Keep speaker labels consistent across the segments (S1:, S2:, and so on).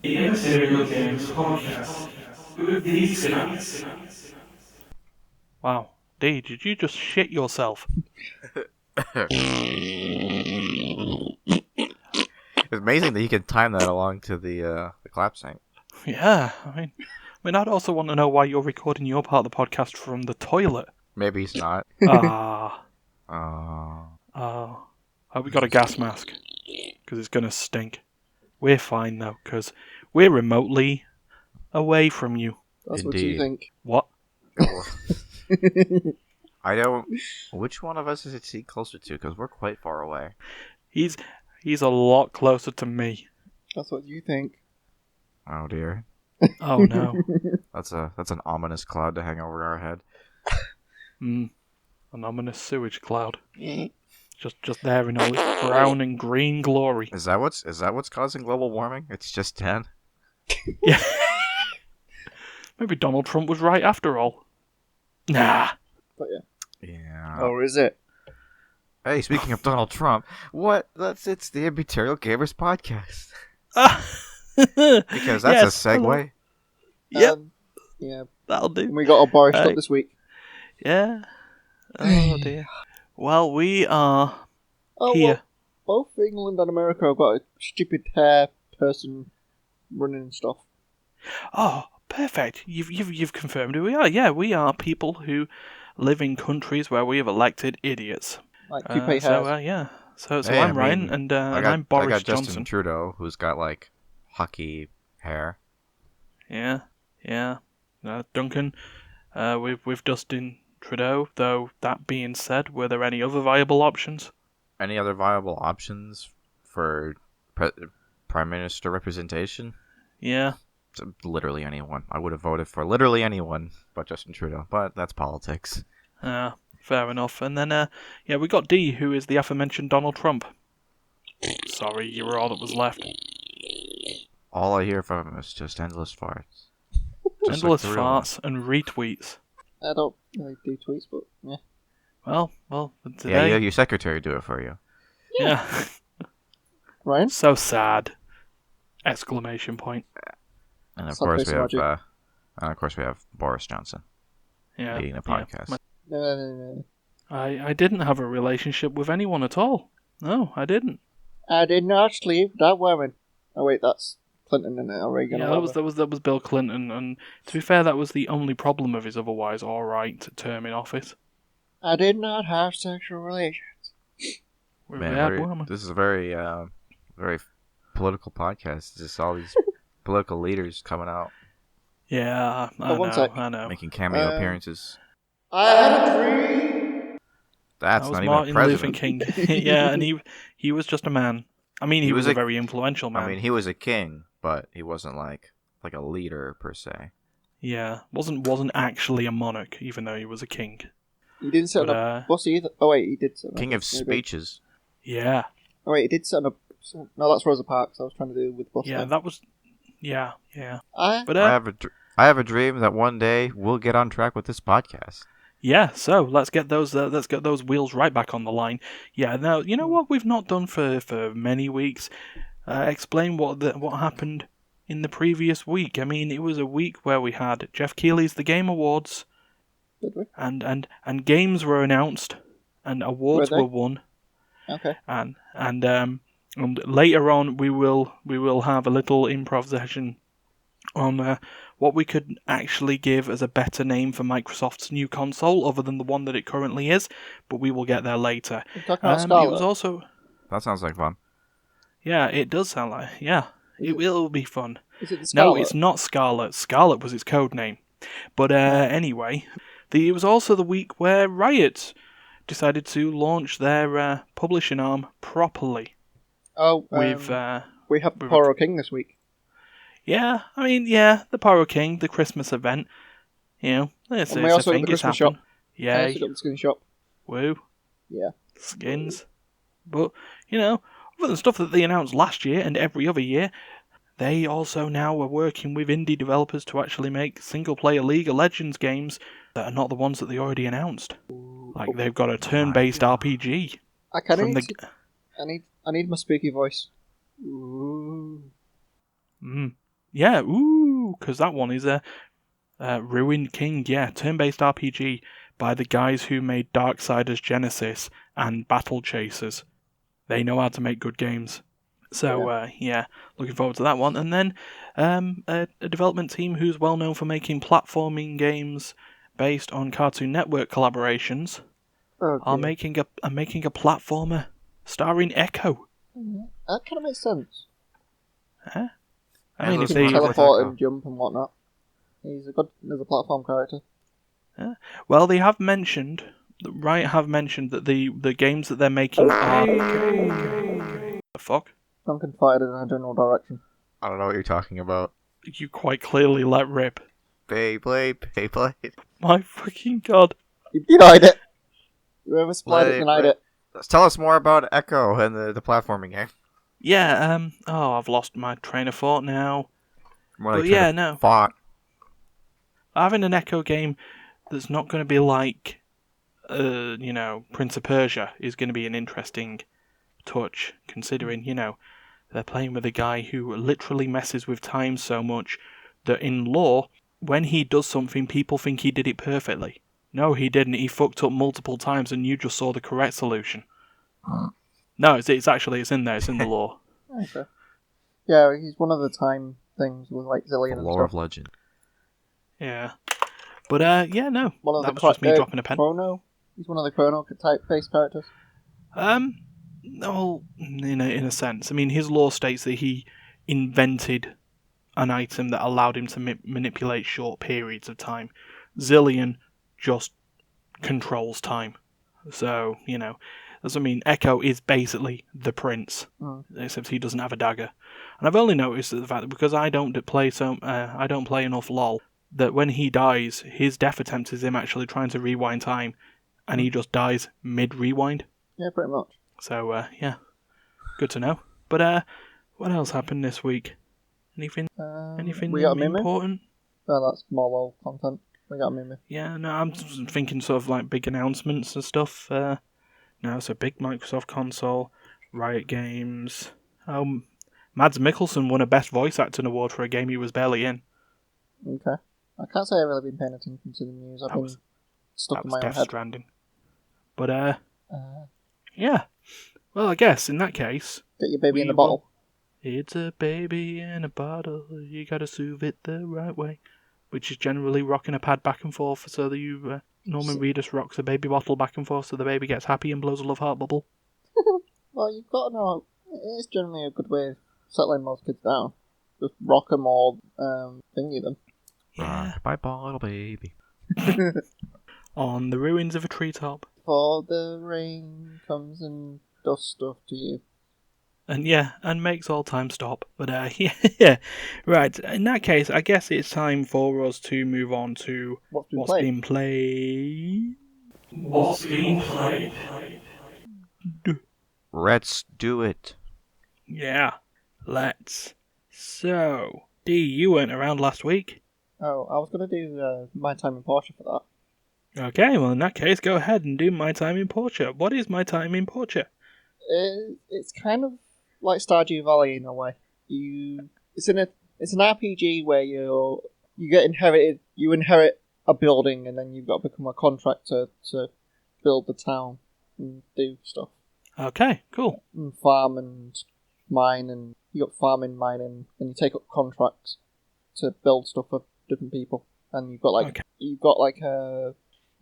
S1: The Immaterial Games Podcast with these guys.
S2: Wow. D, did you just shit yourself?
S3: It's amazing that you can time that along to the clap sync.
S2: Yeah, I mean, I'd also want to know why you're recording your part of the podcast from the toilet.
S3: Maybe he's not.
S2: Hope we got a gas mask, because it's going to stink. We're fine, though, because we're remotely away from you.
S4: That's
S3: Indeed.
S4: what you think.
S2: What?
S3: I don't... Which one of us is it seat closer to? Because we're quite far away.
S2: He's a lot closer to me.
S4: That's what you think.
S3: Oh dear.
S2: Oh, no.
S3: That's an ominous cloud to hang over our head.
S2: An ominous sewage cloud. Just there in all its brown and green glory.
S3: Is that what's causing global warming? It's just 10?
S2: Yeah. Maybe Donald Trump was right after all. Nah.
S4: But yeah.
S3: Yeah.
S4: Or is it?
S3: Hey, speaking of Donald Trump, it's the Immaterial Gamers Podcast. Because that's
S2: Yes,
S3: a segue.
S2: hello. Yep.
S4: Yeah.
S2: That'll do.
S4: And we got our Boris
S2: Right.
S4: up this week.
S2: Yeah. Oh dear. Well, we are here.
S4: Well, both England and America have got a stupid hair person running stuff.
S2: Oh, perfect. You've confirmed who we are. Yeah, we are people who live in countries where we have elected idiots.
S4: Like toupee hairs.
S2: Yeah. So
S3: Hey,
S2: I'm
S3: I
S2: Ryan,
S3: mean,
S2: and
S3: I
S2: I'm Boris
S3: got Justin
S2: Johnson.
S3: Trudeau, who's got like hockey hair.
S2: Yeah. Duncan. We've Dustin Trudeau. Though that being said, were there any other viable options?
S3: Any other viable options for prime minister representation?
S2: Yeah.
S3: Literally anyone. I would have voted for literally anyone but Justin Trudeau, but that's politics.
S2: Fair enough. And then, we got D, who is the aforementioned Donald Trump. Sorry, you were all that was left.
S3: All I hear from him is just endless farts. Just
S2: Endless
S3: like the real one.
S2: farts and retweets.
S4: I don't really do tweets, but yeah.
S2: Well, today...
S3: Yeah, your secretary do it for you.
S2: Yeah.
S4: Ryan?
S2: So sad. Exclamation point.
S3: And of
S4: Stop
S3: course
S4: facing
S3: we have Boris Johnson
S2: Yeah.
S3: leading a podcast.
S4: No.
S2: I didn't have a relationship with anyone at all. No, I didn't.
S4: I did not sleep that woman. Oh wait, that's Clinton and Reagan.
S2: Yeah, that was Bill Clinton, and to be fair, that was the only problem of his otherwise alright term in office.
S4: I did not have sexual relations.
S2: With
S3: Man,
S2: bad woman.
S3: this is a very political podcast. Just all these political leaders coming out,
S2: Yeah, I know.
S3: making cameo appearances.
S4: I had a dream.
S3: That's
S2: That was
S3: not
S2: Martin
S3: even a
S2: Luther
S3: president.
S2: King. Yeah, and he was just a man. I mean, he was a very influential man.
S3: I mean, he was a king, but he wasn't like a leader per se.
S2: Yeah, wasn't actually a monarch, even though he was a king.
S4: He didn't sit on a bus either. Oh wait, he did sit on a
S3: King
S4: bus,
S3: of
S4: maybe.
S3: speeches.
S2: Yeah.
S4: Oh wait, he did sit on a... No, that's Rosa Parks. I was trying to do with the bus.
S2: Yeah,
S4: then.
S2: that was... Yeah.
S4: I...
S2: But,
S3: I have a dream that one day we'll get on track with this podcast.
S2: yeah, so let's get those wheels right back on the line. Yeah, now, you know what we've not done for many weeks? Explain what happened in the previous week. I mean, it was a week where we had Jeff Keighley's The Game Awards,
S4: Did we?
S2: and games were announced, and awards
S4: Were they?
S2: were won.
S4: Okay.
S2: And later on we will have a little improvisation on what we could actually give as a better name for Microsoft's new console, other than the one that it currently is. But we will get there later.
S4: We're talking about
S2: It
S4: Scarlet.
S2: was also
S3: That sounds like fun.
S2: it does sound like it will be fun.
S4: Is it the Scarlet?
S2: No, it's not Scarlet. Scarlet was its code name. But anyway, it was also the week where Riot decided to launch their publishing arm properly.
S4: Oh,
S2: With
S4: we have
S2: with-
S4: Poro King this week.
S2: the Pyro King, the Christmas event. You know, it's
S4: And we
S2: a
S4: also got
S2: thing.
S4: the
S2: It's
S4: Christmas
S2: happened.
S4: I
S2: Yay,
S4: also got the skin shop.
S2: woo,
S4: Yeah.
S2: skins. But other than stuff that they announced last year and every other year, they also now are working with indie developers to actually make single-player League of Legends games that are not the ones that they already announced. Like they've got a turn-based RPG.
S4: I kind of
S2: From
S4: need.
S2: the-
S4: I need my spooky voice. Ooh.
S2: Yeah, because that one is a Ruined King, yeah, turn-based RPG by the guys who made Darksiders Genesis and Battle Chasers. They know how to make good games. So, yeah, looking forward to that one. And then a development team who's well known for making platforming games based on Cartoon Network collaborations are making a platformer starring Echo.
S4: That kind of makes sense.
S2: Huh? I
S3: Yeah,
S2: mean,
S3: looks
S2: if
S3: much
S2: they
S3: like
S4: Teleport
S3: Echo.
S4: and jump and whatnot. He's a good as a platform character.
S2: well, they have mentioned, Riot have mentioned that the games that they're making are the fuck.
S4: Duncan fired in a general direction.
S3: I don't know what you're talking about.
S2: You quite clearly let rip.
S3: Beyblade.
S2: My fucking god.
S4: You denied it. Whoever supplied it
S3: Blade,
S4: denied it.
S3: Tell us more about Echo and the platforming game.
S2: Yeah, I've lost my train of thought now.
S3: More
S2: But
S3: like
S2: yeah, no.
S3: Fought.
S2: Having an Echo game that's not going to be like, Prince of Persia is going to be an interesting touch, considering, they're playing with a guy who literally messes with time so much that in lore, when he does something, people think he did it perfectly. No, he didn't. He fucked up multiple times and you just saw the correct solution. No, it's in there. It's in the lore.
S4: Okay. Yeah, he's one of the time things with like
S3: The
S4: Zillion and
S3: lore
S4: stuff.
S3: of legend.
S2: Yeah. But, no.
S4: One of
S2: That
S4: the
S2: was just me dropping a pen.
S4: Chrono. He's one of the Chrono type face characters.
S2: Well, in a sense. I mean, his lore states that he invented an item that allowed him to manipulate short periods of time. Zillion just controls time. So, that's what I mean. Echo is basically the prince, except he doesn't have a dagger. And I've only noticed the fact that because I don't play enough LOL, that when he dies, his death attempt is him actually trying to rewind time, and he just dies mid-rewind.
S4: Yeah, pretty much.
S2: So, yeah, good to know. But what else happened this week? Anything
S4: We got a Mimi?
S2: important?
S4: Oh, that's more LOL content. We got a Mimi.
S2: Yeah, no, I'm just thinking sort of like big announcements and stuff. No, it's a big Microsoft console, Riot Games. Mads Mikkelsen won a Best Voice Acting award for a game he was barely in.
S4: Okay. I can't say I've really been paying attention to the news. I've been stuck
S2: That
S4: in
S2: was
S4: my own
S2: Death
S4: head.
S2: Stranding. But, yeah. Well, I guess in that case...
S4: Get your baby in
S2: we
S4: the bottle.
S2: It's a baby in a bottle, you gotta soothe it the right way. Which is generally rocking a pad back and forth so that you... Norman Reedus rocks a baby bottle back and forth so the baby gets happy and blows a love heart bubble.
S4: Well, you've got to know, it's generally a good way of settling most kids down. Just rock them or thingy them.
S2: Yeah.
S3: Rock my bottle, baby.
S2: On the ruins of a treetop.
S4: Before the rain comes and does stuff to you.
S2: And makes all time stop. But, yeah. Right, in that case, I guess it's time for us to move on to
S4: What's been
S2: what's
S4: played?
S2: been played.
S1: What's being played?
S3: Let's do it.
S2: Yeah, let's. So, D, you weren't around last week.
S4: Oh, I was going to do My Time in Porsche for that.
S2: Okay, well, in that case, go ahead and do My Time in Porsche. What is My Time in Porsche?
S4: It's kind of like Stardew Valley in a way. It's an RPG where you inherit a building and then you've got to become a contractor to build the town and do stuff.
S2: Okay, cool.
S4: And farm and mine, and you got farming, mining, and you take up contracts to build stuff for different people. And you've got you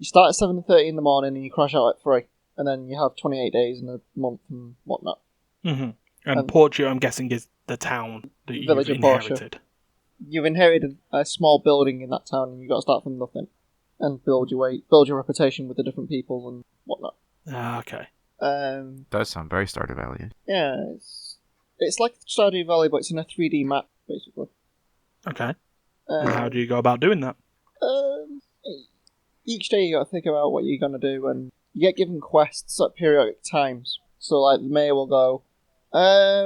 S4: start at 7:30 in the morning and you crash out at 3, and then you have 28 days in a month and whatnot.
S2: Mm-hmm. And Porsche, I'm guessing, is the town that you've
S4: Village of Porsche.
S2: inherited.
S4: You've inherited a small building in that town, and you've got to start from nothing and build your reputation with the different people and whatnot.
S2: Okay.
S3: Does sound very Stardew Valley.
S4: Yeah, it's like Stardew Valley, but it's in a 3D map, basically.
S2: Okay. And how do you go about doing that?
S4: Each day you got to think about what you're going to do, and you get given quests at periodic times. So, like, the mayor will go,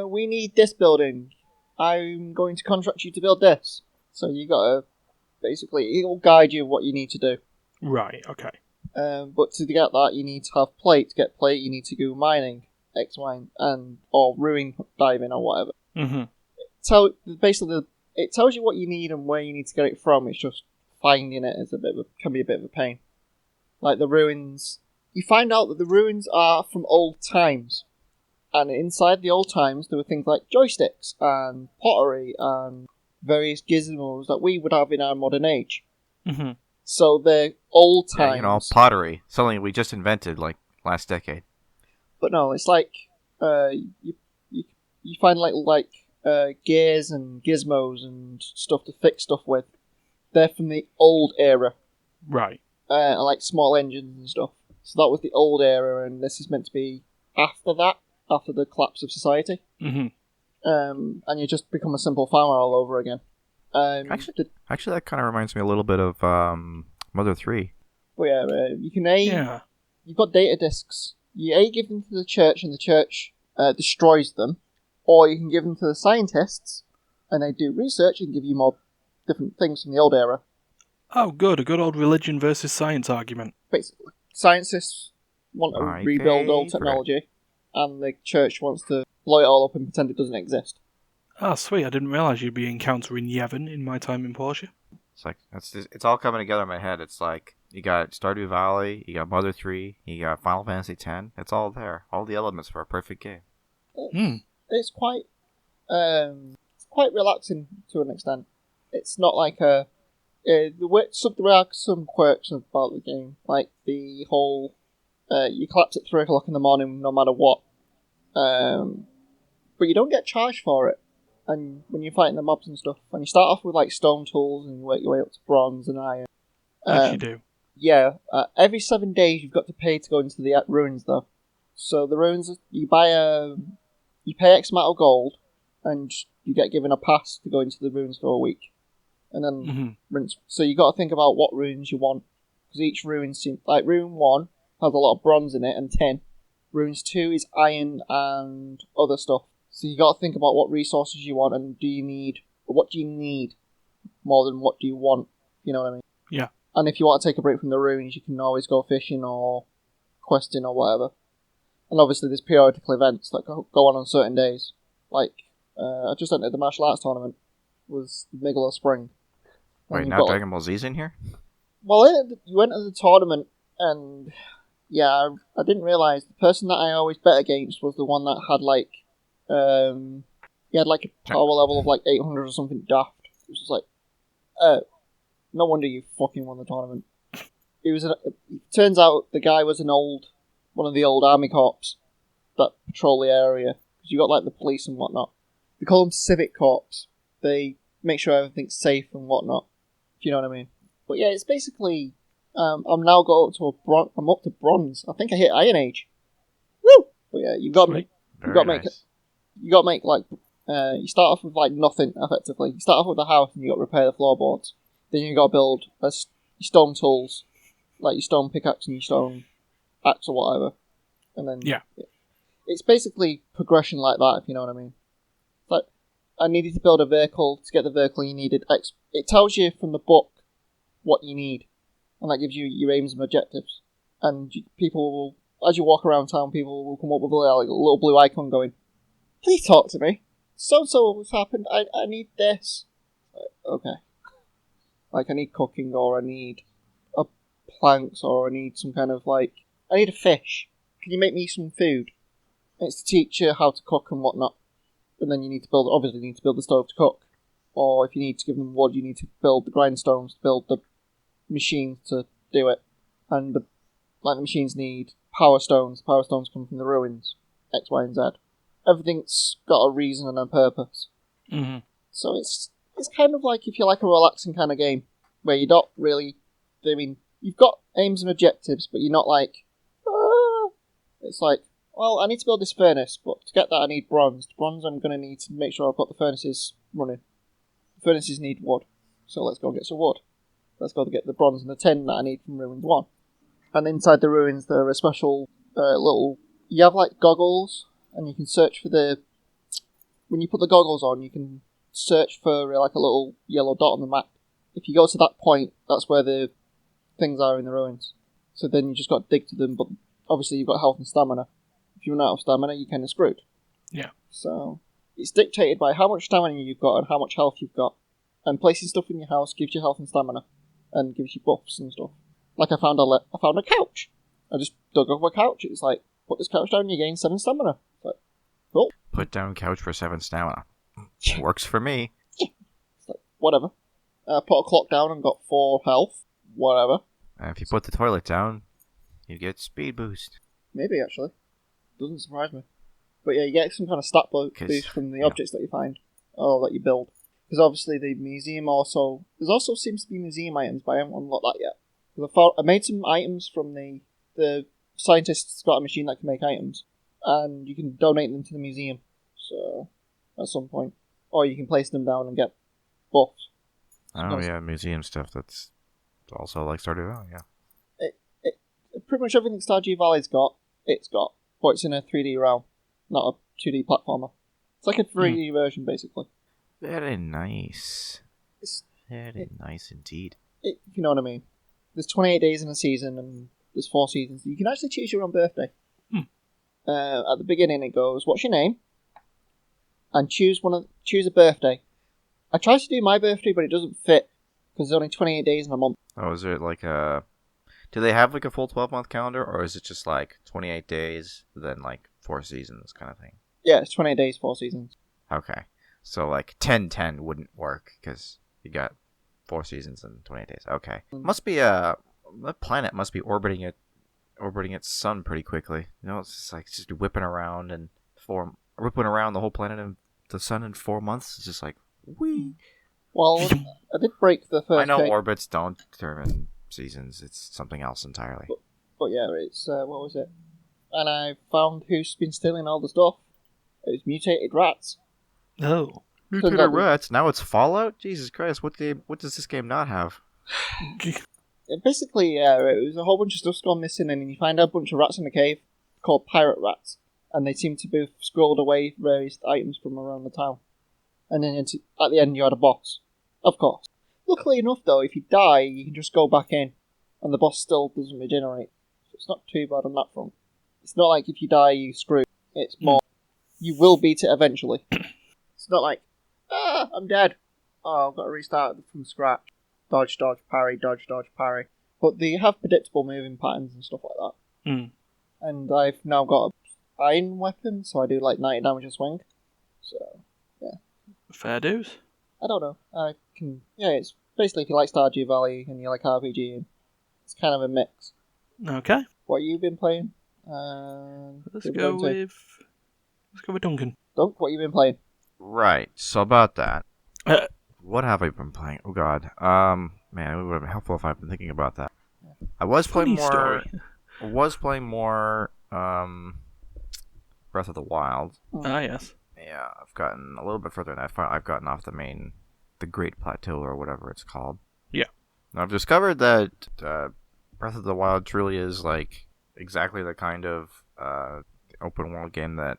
S4: we need this building. I'm going to contract you to build this. So you got to, basically, it will guide you what you need to do.
S2: Right, okay.
S4: But to get that, you need to have plate. To get plate, you need to go mining, or ruin diving or whatever.
S2: Mm-hmm.
S4: So basically, it tells you what you need and where you need to get it from. It's just finding it can be a bit of a pain. Like the ruins, you find out that the ruins are from old times, and inside the old times there were things like joysticks and pottery and various gizmos that we would have in our modern age.
S2: Mm-hmm.
S4: So they're old times.
S3: Yeah, pottery, something we just invented like last decade.
S4: But no, it's like you find like gears and gizmos and stuff to fix stuff with. They're from the old era.
S2: Right.
S4: Like small engines and stuff. So that was the old era, and this is meant to be after that, after the collapse of society.
S2: Mm-hmm.
S4: And you just become a simple farmer all over again.
S3: Actually, that kind of reminds me a little bit of Mother 3.
S4: But yeah, you can
S2: Yeah.
S4: You've got data discs. You give them to the church, and the church destroys them, or you can give them to the scientists, and they do research and give you more different things from the old era.
S2: Oh, good. A good old religion versus science argument.
S4: Basically, scientists want to
S3: My
S4: rebuild old
S3: favourite.
S4: technology, and the church wants to blow it all up and pretend it doesn't exist.
S2: Ah, sweet. I didn't realise you'd be encountering Yevon in my time in Porsche.
S3: It's like it's all coming together in my head. It's like you got Stardew Valley, you got Mother 3, you got Final Fantasy X. It's all there. All the elements for a perfect game.
S4: It's quite relaxing to an extent. It's not like there are some quirks about the game, like the whole you collapse at 3 o'clock in the morning no matter what, but you don't get charged for it. And when you're fighting the mobs and stuff, and you start off with like stone tools and you work your way up to bronze and iron.
S2: As you do.
S4: Yeah, every 7 days you've got to pay to go into the ruins though. So the ruins, you pay X amount of gold, and you get given a pass to go into the ruins for a week. And then rinse. So you got to think about what runes you want, because each rune seems like rune 1 has a lot of bronze in it and tin. Runes 2 is iron and other stuff. So you got to think about what resources you want, and what do you need more than what do you want. You know what I mean?
S2: Yeah. And
S4: if you want to take a break from the ruins, you can always go fishing or questing or whatever. And obviously there's periodical events that go on certain days. Like I just entered the martial arts tournament. It was the middle of spring.
S3: Wait, now Dragon Ball Z's in here?
S4: Well, you went to the tournament, and yeah, I didn't realise the person that I always bet against was the one that had like, he had like a power level of like 800 or something daft. It was just like, no wonder you fucking won the tournament. It turns out the guy was one of the old army corps that patrol the area, because you got like the police and whatnot. They call them civic corps. They make sure everything's safe and whatnot, if you know what I mean. But yeah, it's basically, I'm now got up to I'm up to bronze. I think I hit Iron Age. Woo! But yeah, you got to make like, you start off with like nothing effectively. You start off with a house and you got to repair the floorboards. Then you got to build your stone tools, like your stone pickaxe and your stone axe or whatever. And then it's basically progression like that, if you know what I mean. Like, I needed to build a vehicle. To get the vehicle, you needed X. It tells you from the book what you need, and that gives you your aims and objectives. And people will, as you walk around town, people will come up with a little blue icon going, "Please talk to me. So what's happened? I need this." Okay. Like, I need cooking, or I need planks, or I need some kind of I need a fish. Can you make me some food? And it's to teach you how to cook and whatnot. And then you need to build the stove to cook. Or if you need to give them wood, you need to build the grindstones to build the machines to do it. And the machines need power stones. Power stones come from the ruins. X, Y, and Z. Everything's got a reason and a purpose.
S2: Mm-hmm.
S4: So it's kind of like, if you like a relaxing kind of game, where you're not really, I mean, you've got aims and objectives, but you're not like, it's like, well, I need to build this furnace, but to get that I need bronze. Bronze I'm going to need to make sure I've got the furnaces running. The furnaces need wood, so let's go get some wood. Let's go get the bronze and the tin that I need from Ruins 1. And inside the ruins there are special you have like goggles, and you can search for when you put the goggles on, you can search for like a little yellow dot on the map. If you go to that point, that's where the things are in the ruins. So then you just got to dig to them, but obviously you've got health and stamina. If you run out of stamina, you're kind of screwed.
S2: Yeah.
S4: So it's dictated by how much stamina you've got and how much health you've got. And placing stuff in your house gives you health and stamina, and gives you buffs and stuff. Like I found a couch. I just dug up a couch. It's like, put this couch down, you gain 7 stamina. It's like, cool.
S3: Put down couch for 7 stamina. Works for me.
S4: It's like, whatever. Put a clock down and got 4 health. Whatever.
S3: And if you put the toilet down, you get speed boost.
S4: Maybe, actually. Doesn't surprise me. But yeah, you get some kind of stat boost from the objects that you find. Or that you build. Because obviously the museum also... There also seems to be museum items, but I haven't unlocked that yet. Because I made some items from the scientist's got a machine that can make items. And you can donate them to the museum. So, at some point. Or you can place them down and get buffs.
S3: Oh yeah, museum stuff, that's also like Stardew Valley, yeah.
S4: Pretty much everything Stardew Valley's got, it's got. But it's in a 3D realm, not a 2D platformer. It's like a 3D version, basically.
S3: Very nice. Very nice indeed.
S4: If you know what I mean. There's 28 days in a season, and there's 4 seasons. You can actually choose your own birthday. At the beginning it goes, what's your name? And choose a birthday. I tried to do my birthday, but it doesn't fit, because there's only 28 days in a month.
S3: Oh, is it like a... Do they have like a full 12-month calendar, or is it just like 28 days, then like 4 seasons kind of thing?
S4: Yeah, it's 28 days, 4 seasons.
S3: Okay. So like 10-10 wouldn't work, because you got 4 seasons and 28 days. Okay. Must be that planet must be orbiting its sun pretty quickly. You know, it's just like just whipping around the whole planet and the sun in 4 months. It's just like, whee.
S4: Well, I did break the first...
S3: I know orbits don't determine seasons. It's something else entirely.
S4: But yeah, it's, what was it? And I found who's been stealing all the stuff. It was mutated rats.
S2: Oh.
S3: Mutated rats? Now it's Fallout? Jesus Christ, what does this game not have?
S4: Basically, yeah, it was a whole bunch of stuff's gone missing, and you find a bunch of rats in a cave called pirate rats, and they seem to have scrolled away various items from around the town. And then at the end, you had a boss. Of course. Luckily enough, though, if you die, you can just go back in, and the boss still doesn't regenerate. So it's not too bad on that front. It's not like if you die, you screw. It's more, you will beat it eventually. It's not like, I'm dead. Oh, I've got to restart from scratch. Dodge, dodge, parry, dodge, dodge, parry. But they have predictable moving patterns and stuff like that. And I've now got an iron weapon, so I do like 90 damage a swing. So, yeah.
S2: Fair dues.
S4: I don't know. It's basically if you like Stardew Valley and you like RPG, it's kind of a mix.
S2: Okay.
S4: What have you been playing?
S2: Let's go with Duncan.
S4: Dunk, what have you been playing?
S3: Right, so about that. What have I been playing? Oh god. Man, it would have been helpful if I'd been thinking about that. I was playing more Breath of the Wild.
S2: Ah, yes.
S3: Yeah, I've gotten a little bit further than I've gotten off the Great Plateau or whatever it's called.
S2: Yeah.
S3: And I've discovered that Breath of the Wild truly is like exactly the kind of open world game that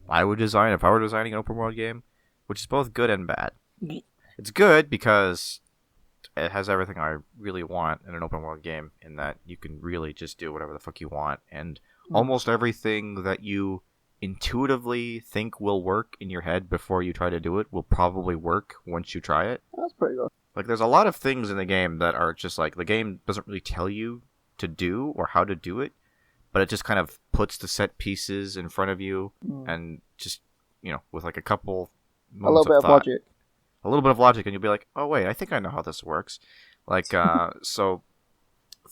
S3: I would design if I were designing an open world game, which is both good and bad. It's good because it has everything I really want in an open world game, in that you can really just do whatever the fuck you want, and almost everything that you intuitively think will work in your head before you try to do it will probably work once you try it.
S4: That's pretty good.
S3: Like, there's a lot of things in the game that are just like, the game doesn't really tell you to do or how to do it, but it just kind of puts the set pieces in front of you, and just, with like a couple moments
S4: a little bit of logic.
S3: A little bit of logic, and you'll be like, oh wait, I think I know how this works. Like, so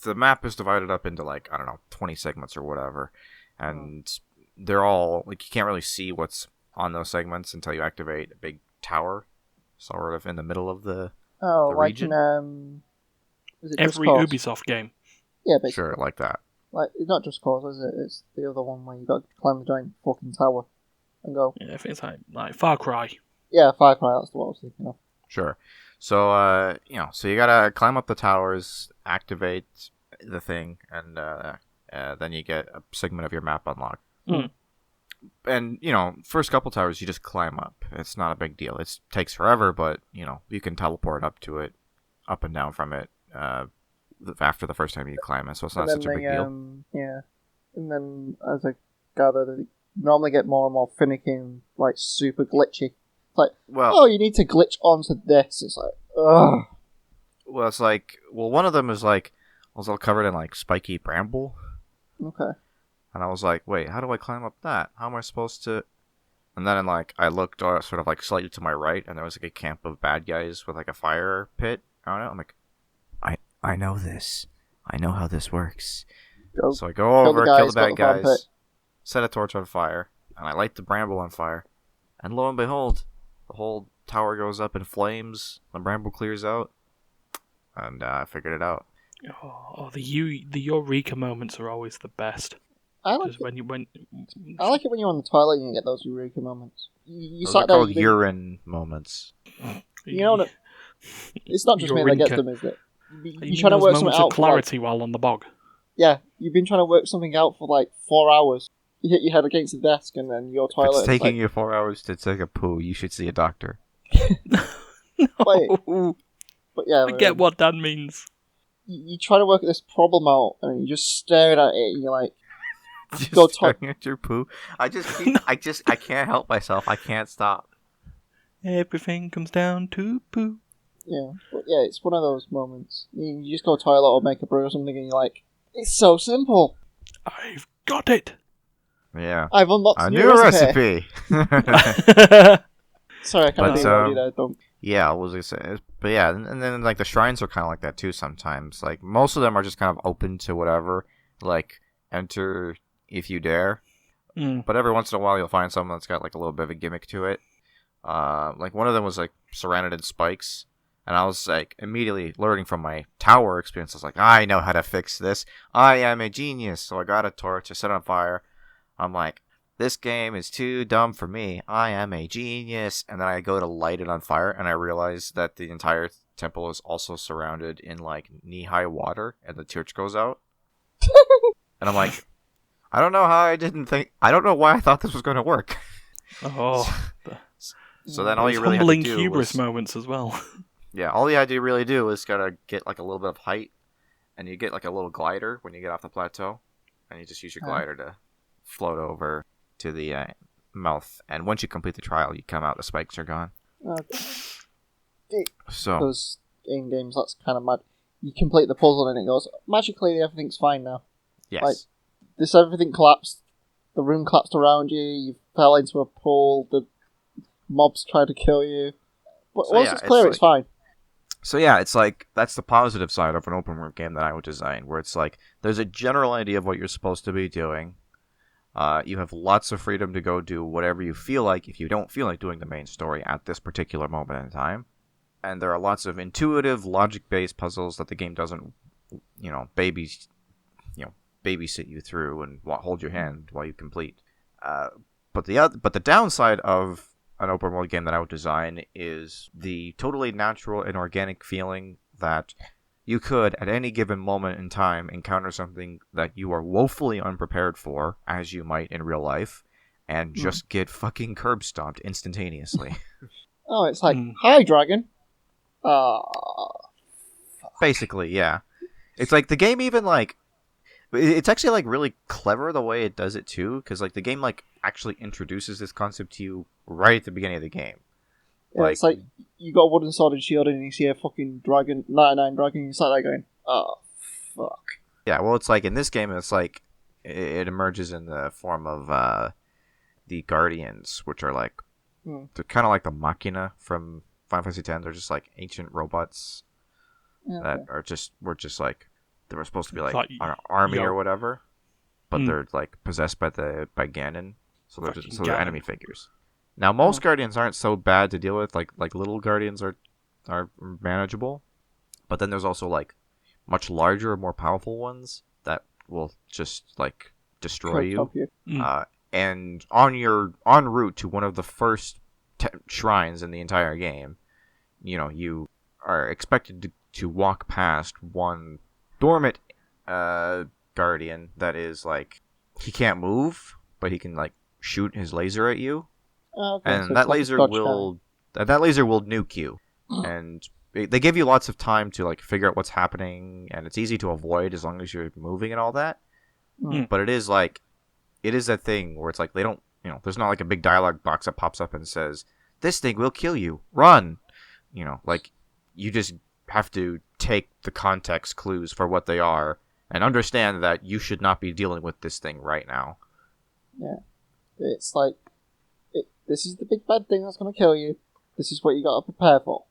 S3: the map is divided up into, like, I don't know, 20 segments or whatever, and they're all, like, you can't really see what's on those segments until you activate a big tower, sort of in the middle of the region.
S4: Is it
S2: Every Ubisoft game.
S4: Yeah, basically.
S3: Sure, like that.
S4: Like, it's not Just Cause, is it? It's the other one where you got to climb the giant fucking tower and go.
S2: Yeah, I think it's like Far Cry.
S4: Yeah, Far Cry, that's what I was thinking of.
S3: Sure. So, so you gotta climb up the towers, activate the thing, and then you get a segment of your map unlocked. And, first couple towers you just climb up. It's not a big deal. It takes forever, but, you can teleport up to it, up and down from it, after the first time you climb it, so it's not such a big deal.
S4: Yeah. And then, as I gather, they normally get more and more finicky and, like, super glitchy. Like, you need to glitch onto this. It's like, Ugh.
S3: Well, it's like, one of them is like, was all covered in like spiky bramble,
S4: Okay.
S3: and I was like, wait, how do I climb up that? How am I supposed to? And then like I looked sort of like slightly to my right, and there was like a camp of bad guys with like a fire pit on it. I'm like, I know this. I know how this works.
S4: Go.
S3: So I go over,
S4: guys,
S3: kill the bad
S4: got the fire pit.
S3: guys, set a torch on fire, and I light the bramble on fire. And lo and behold, the whole tower goes up in flames. The bramble clears out, and I figured it out.
S2: The eureka moments are always the best.
S4: I like
S2: Just when
S4: I like it when you're on the toilet and you get those eureka moments. You
S3: Those
S4: sat
S3: are
S4: there.
S3: called urine moments.
S4: You know what? It's not just me that gets them, is it?
S2: You
S4: You're trying to
S2: those
S4: work something
S2: moments
S4: out.
S2: of clarity while on the bog.
S4: Yeah, you've been trying to work something out for like 4 hours. You hit your head against the desk and then your
S3: If
S4: toilet.
S3: it's taking you 4 hours to take a poo, you should see a doctor.
S4: Wait.
S2: Oh,
S4: But yeah,
S2: I get what that means.
S4: you try to work this problem out and you're just staring at it and you're like,
S3: Just
S4: Go
S3: staring at your poo. I can't help myself. I can't stop.
S2: Everything comes down to poo.
S4: yeah. But yeah, it's one of those moments. You just go to the toilet or make a brew or something and you're like, it's so simple.
S2: I've got it.
S3: Yeah.
S4: I've unlocked
S3: A
S4: new
S3: new
S4: recipe. Sorry, I kind of derailed you there, don't.
S3: Yeah, I was gonna say, but yeah, and then like the shrines are kind of like that too. Sometimes, like most of them are just kind of open to whatever, like enter if you dare. But every once in a while, you'll find someone that's got like a little bit of a gimmick to it. Like one of them was like surrounded in spikes, and I was like immediately learning from my tower experience. I was like, I know how to fix this. I am a genius. So I got a torch, I set it on fire. I'm like, this game is too dumb for me. I am a genius. And then I go to light it on fire, and I realize that the entire temple is also surrounded in like knee-high water, and the torch goes out. And I'm like, I don't know how I don't know why I thought this was going to work.
S2: Oh,
S3: So then all you really had to
S2: humbling
S3: do
S2: hubris
S3: was,
S2: moments as well.
S3: yeah, all you had to really do is gotta get like a little bit of height, and you get like a little glider when you get off the plateau, and you just use your glider to float over to the mouth. And once you complete the trial, you come out, the spikes are gone. So
S4: Because in games, that's kind of mad. You complete the puzzle and it goes, magically everything's fine now.
S3: yes,
S4: like, everything collapsed. The room collapsed around you. You fell into a pool. The mobs tried to kill you. But
S3: So,
S4: once
S3: yeah,
S4: it's clear,
S3: it's
S4: it's fine.
S3: So yeah, it's like that's the positive side of an open world game that I would design, where it's like there's a general idea of what you're supposed to be doing. You have lots of freedom to go do whatever you feel like if you don't feel like doing the main story at this particular moment in time. And there are lots of intuitive, logic-based puzzles that the game doesn't, babysit you through and hold your hand while you complete. But the downside of an open world game that I would design is the totally natural and organic feeling that you could, at any given moment in time, encounter something that you are woefully unprepared for, as you might in real life, and just get fucking curb stomped instantaneously.
S4: Oh, it's like, hi, dragon.
S3: Basically, yeah. It's like the game even like... It's actually like really clever the way it does it too, because like the game like actually introduces this concept to you right at the beginning of the game.
S4: Yeah, it's like you got a wooden sword and shield and you see a fucking dragon, 99 dragon, and you start there going, oh, fuck.
S3: Yeah, well, it's like in this game, it's like it emerges in the form of the Guardians, which are like they're kind of like the Machina from Final Fantasy X. They're just like ancient robots that were just like they were supposed to be like an army or whatever, but they're like possessed by Ganon, so they're enemy figures. Now, most Guardians aren't so bad to deal with. Like little Guardians are manageable, but then there's also like much larger, more powerful ones that will just like destroy you. And en route to one of the first shrines in the entire game, you are expected to walk past one dormant Guardian that is like he can't move, but he can like shoot his laser at you. And
S4: so
S3: that laser will nuke you, and they give you lots of time to like figure out what's happening, and it's easy to avoid as long as you're moving and all that. But it is that thing where it's like they don't, there's not like a big dialogue box that pops up and says this thing will kill you, run. Like you just have to take the context clues for what they are and understand that you should not be dealing with this thing right now.
S4: Yeah. It's like, this is the big bad thing that's going to kill you. This is what you got to prepare for.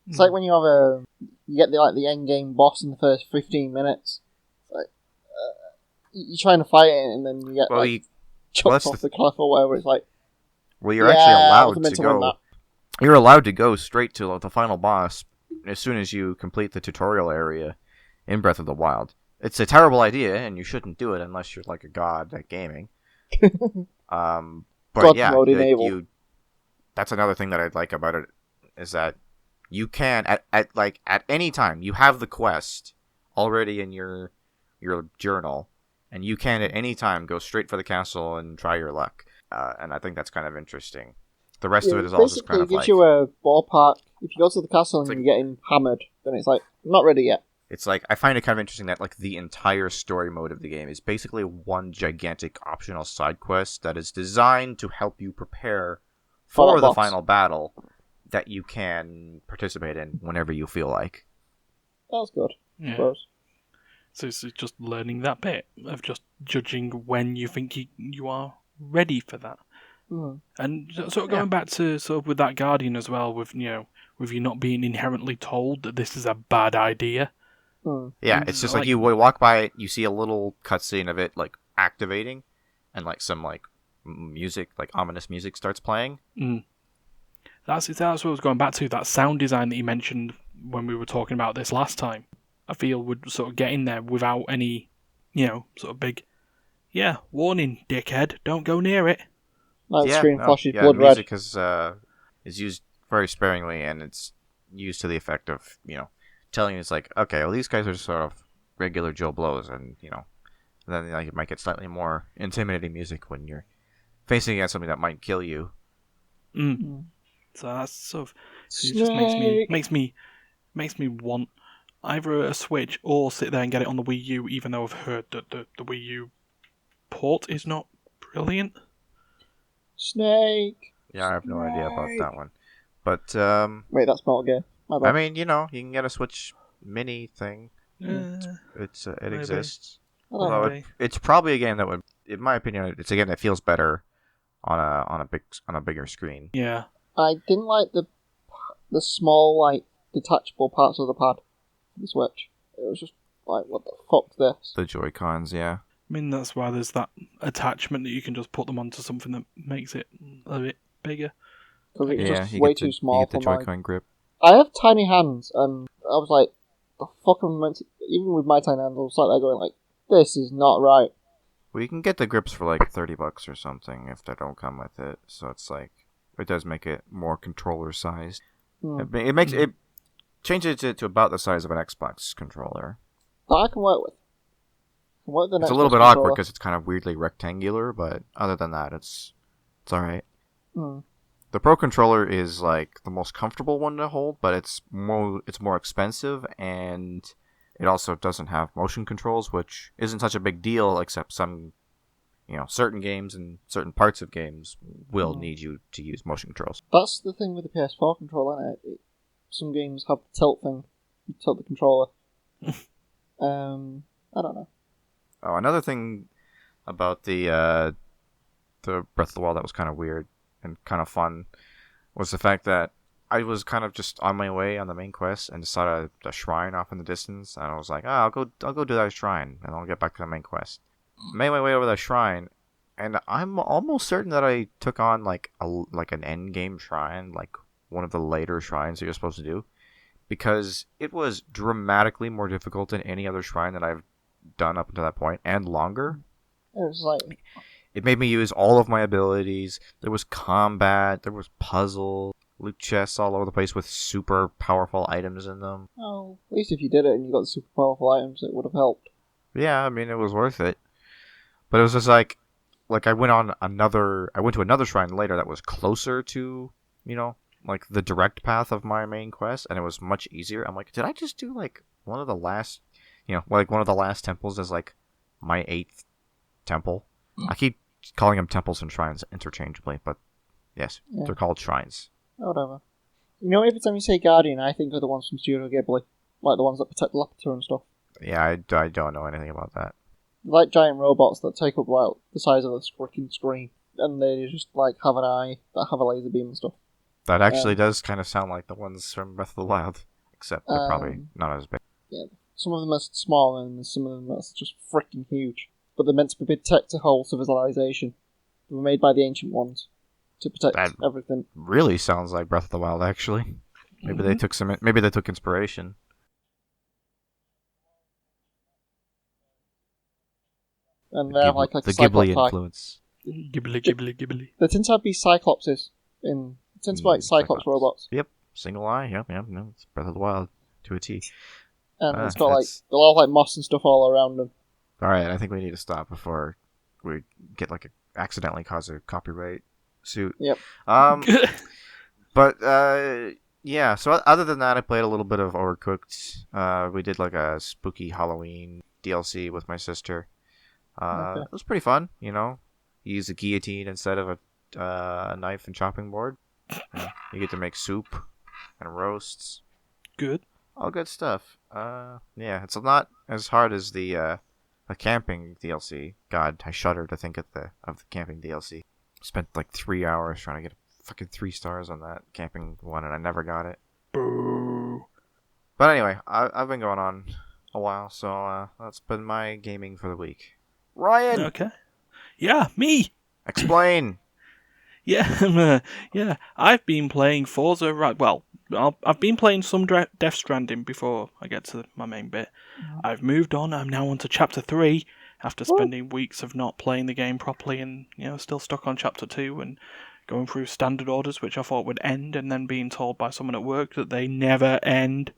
S4: It's like when you have you get the end game boss in the first 15 minutes. It's like, you're trying to fight it and then you get chopped off the cliff or whatever. It's like,
S3: well, you're actually allowed
S4: to
S3: go. You're allowed to go straight to the final boss as soon as you complete the tutorial area in Breath of the Wild. It's a terrible idea, and you shouldn't do it unless you're like a god at gaming. But
S4: God
S3: yeah,
S4: mode enabled.
S3: That's another thing that I like about it is that you can at any time you have the quest already in your journal, and you can at any time go straight for the castle and try your luck. And I think that's kind of interesting. The rest of it is all just kind of
S4: basically gives you a ballpark. If you go to the castle and you're getting hammered, then it's like, I'm not ready yet.
S3: It's like, I find it kind of interesting that like the entire story mode of the game is basically one gigantic optional side quest that is designed to help you prepare for the final battle that you can participate in whenever you feel like.
S4: That's good.
S2: Yeah.
S4: I suppose.
S2: So it's just learning that bit of just judging when you think you are ready for that.
S4: Mm.
S2: And sort of going back to sort of with that Guardian as well, with you not being inherently told that this is a bad idea.
S4: Mm.
S3: Yeah, it's just like you walk by it, you see a little cutscene of it like activating, and like some like music, like ominous music starts playing.
S2: Mm. That's what I was going back to. That sound design that you mentioned when we were talking about this last time, I feel would sort of get in there without any, sort of big, warning, dickhead, don't go near it.
S4: Like screen flashes blood red.
S3: Music is used very sparingly, and it's used to the effect of telling you it's like, okay, well these guys are sort of regular Joe Blows, and then like, it might get slightly more intimidating music when you're facing against something that might kill you.
S2: Mm. So that's sort of it just makes me want either a Switch or sit there and get it on the Wii U, even though I've heard that the Wii U port is not brilliant.
S4: Snake.
S3: Yeah, I have no idea about that one. But
S4: wait, that's not a game.
S3: I mean, you can get a Switch Mini thing. It exists. Although it's probably a game that would, in my opinion, it's a game that feels better on a bigger screen.
S2: Yeah.
S4: I didn't like the small like detachable parts of the pad for the Switch. It was just like, what the fuck's this?
S3: The Joy-Cons, yeah.
S2: I mean, that's why there's that attachment that you can just put them onto something that makes it a bit bigger.
S4: Because it's just way too small for
S3: the Joy-Con grip.
S4: I have tiny hands, and I was like, the fuck am I meant to... Even with my tiny hands, I was like there going like, this is not right.
S3: Well, you can get the grips for like $30 or something if they don't come with it. So it's like, it does make it more controller sized. It changes it to about the size of an Xbox controller.
S4: That I can work with.
S3: It's a little bit awkward because it's kind of weirdly rectangular, but other than that, it's alright.
S4: Mm.
S3: The Pro controller is like the most comfortable one to hold, but it's more expensive, and it also doesn't have motion controls, which isn't such a big deal, except some, certain games and certain parts of games will need you to use motion controls.
S4: That's the thing with the PS4 controller, isn't it? Some games have the tilt thing. You tilt the controller. I don't know.
S3: Oh, another thing about the Breath of the Wild that was kind of weird and kind of fun was the fact that I was kind of just on my way on the main quest and saw a shrine off in the distance, and I was like, I'll go do that shrine, and I'll get back to the main quest. Made my way over that shrine, and I'm almost certain that I took on like an end game shrine, like one of the later shrines that you're supposed to do, because it was dramatically more difficult than any other shrine that I've done up until that point, and longer.
S4: It was like...
S3: It made me use all of my abilities. There was combat, there was puzzle, loot chests all over the place with super powerful items in them.
S4: Oh, at least if you did it and you got the super powerful items, it would have helped.
S3: Yeah, I mean, it was worth it. But it was just like I went to another shrine later that was closer to, like the direct path of my main quest, and it was much easier. I'm like, did I just do like one of the last temples as like my 8th temple? I keep calling them temples and shrines interchangeably, but yes, they're called shrines.
S4: Whatever. You know, every time you say Guardian, I think of the ones from Studio Ghibli. Like the ones that protect the Laputa and stuff.
S3: Yeah, I don't know anything about that.
S4: They're like giant robots that take up like the size of a freaking screen. And they just like have an eye that have a laser beam and stuff.
S3: That actually does kind of sound like the ones from Breath of the Wild. Except they're probably not as big.
S4: Yeah, some of them are small and some of them are just freaking huge. But they're meant to protect the whole civilization. They were made by the Ancient Ones to protect everything.
S3: Really sounds like Breath of the Wild, actually. Maybe they took inspiration.
S4: And they have like
S3: the
S4: a
S3: Ghibli
S4: Cyclops
S3: influence.
S2: Ghibli.
S4: There tend to be Cyclopses in. It tends to be like Cyclops robots.
S3: Yep, single eye. Yep. No, it's Breath of the Wild to a T.
S4: And it's got like a lot of like moss and stuff all around them.
S3: All right, I think we need to stop before we get accidentally cause a copyright suit.
S4: Yep.
S3: But yeah. So other than that, I played a little bit of Overcooked. We did like a spooky Halloween DLC with my sister.
S4: Okay.
S3: It was pretty fun. You use a guillotine instead of a knife and chopping board. You get to make soup and roasts.
S2: Good.
S3: All good stuff. Yeah, it's not as hard as the camping DLC. God, I shudder to think of the camping DLC. Spent like 3 hours trying to get fucking 3 stars on that camping one, and I never got it.
S2: Boo.
S3: But anyway, I've been going on a while, so that's been my gaming for the week. Ryan!
S2: Okay. Yeah, me!
S3: Explain!
S2: Yeah, yeah. I've been playing Forza. Well, I've been playing some Death Stranding before I get to my main bit. I've moved on. I'm now on to Chapter 3 after spending weeks of not playing the game properly and, still stuck on Chapter 2 and going through standard orders, which I thought would end, and then being told by someone at work that they never end.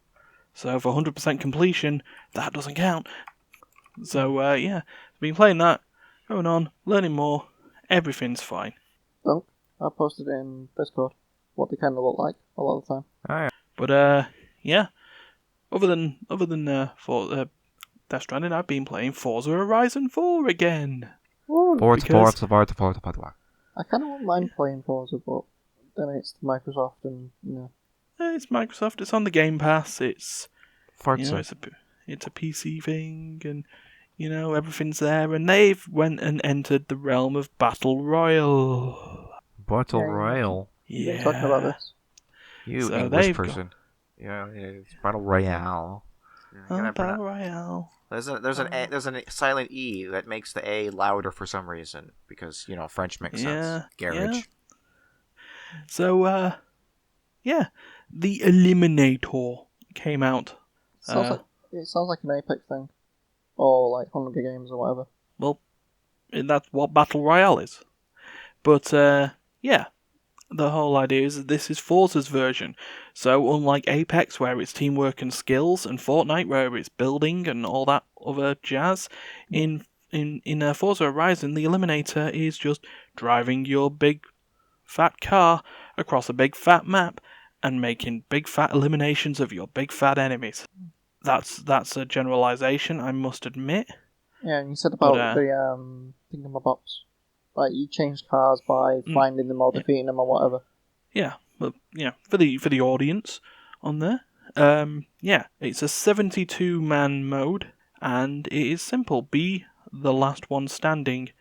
S2: So for 100% completion, that doesn't count. So, yeah, been playing that, going on, learning more. Everything's fine.
S4: Dunk. I posted it in Discord what they kind of look like a lot of the time.
S3: Oh, yeah.
S2: But yeah. Other than Death Stranding, I've been playing Forza Horizon 4 again.
S3: Forza.
S4: I kind of wouldn't mind playing Forza, but then it's Microsoft and
S2: It's Microsoft. It's on the Game Pass. It's
S3: Forza.
S2: It's a PC thing, and everything's there. And they've went and entered the realm of Battle Royale.
S3: Battle Royale.
S4: You've been talking about this.
S3: You
S2: So
S3: English person. Yeah, it's Battle Royale.
S2: Battle Royale.
S3: There's a silent E that makes the A louder for some reason because French makes sense. Garage.
S2: Yeah. So yeah, the Eliminator came out.
S4: It sounds like an Apex thing, or like Hunger Games or whatever.
S2: Well, that's what Battle Royale is. But yeah, the whole idea is that this is Forza's version. So unlike Apex, where it's teamwork and skills, and Fortnite, where it's building and all that other jazz, in Forza Horizon, the Eliminator is just driving your big fat car across a big fat map and making big fat eliminations of your big fat enemies. That's a generalization, I must admit.
S4: Yeah, and you said about the thingamabobs. Like you change cars by finding them or defeating them or whatever.
S2: Yeah, but for the audience on there. Yeah, it's a 72-man mode, and it is simple: be the last one standing,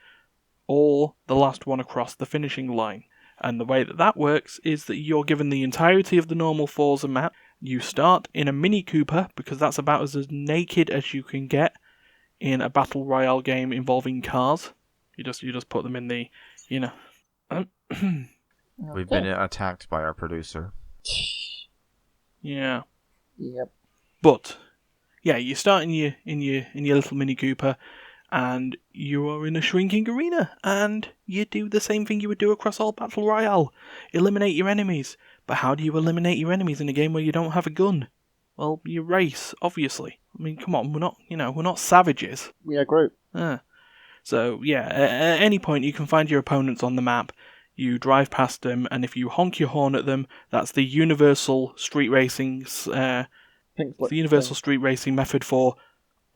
S2: or the last one across the finishing line. And the way that works is that you're given the entirety of the normal Forza map. You start in a Mini Cooper, because that's about as naked as you can get in a Battle Royale game involving cars. You just put them in the,
S3: We've been attacked by our producer.
S2: Yeah.
S4: Yep.
S2: But yeah, you start in your little Mini Cooper, and you are in a shrinking arena, and you do the same thing you would do across all Battle Royale: eliminate your enemies. But how do you eliminate your enemies in a game where you don't have a gun? Well, you race, obviously. I mean, come on, we're not savages.
S4: We are Groot.
S2: So yeah, at any point you can find your opponents on the map. You drive past them, and if you honk your horn at them, that's the universal street racing. The universal street racing method for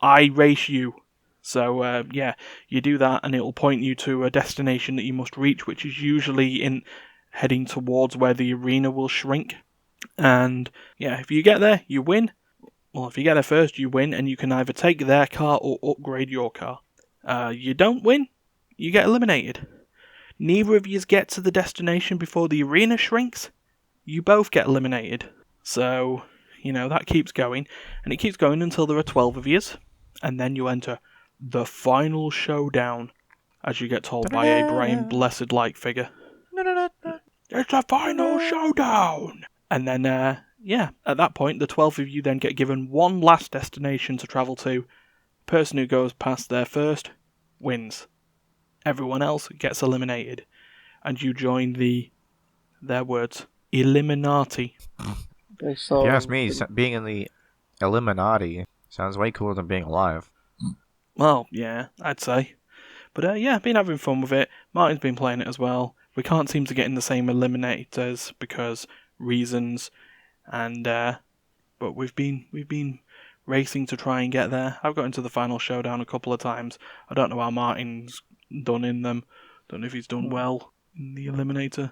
S2: "I race you." So yeah, you do that, and it will point you to a destination that you must reach, which is usually heading towards where the arena will shrink. And yeah, if you get there, you win. Well, if you get there first, you win, and you can either take their car or upgrade your car. You don't win, you get eliminated. Neither of you get to the destination before the arena shrinks, you both get eliminated. So, that keeps going, and it keeps going until there are 12 of yous, and then you enter the final showdown, as you get told by a Brian Blessed-like figure. It's the final showdown! And then, at that point, the 12 of you then get given one last destination to travel to. The person who goes past there first wins. Everyone else gets eliminated. And you join their words, Illuminati.
S4: Okay, so
S3: If you ask me, being in the Illuminati sounds way cooler than being alive.
S2: Well, yeah, I'd say. But been having fun with it. Martin's been playing it as well. We can't seem to get in the same eliminators because reasons, and but we've been racing to try and get there. I've got into the final showdown a couple of times. I don't know how Martin's done in them. Don't know if he's done well in the eliminator.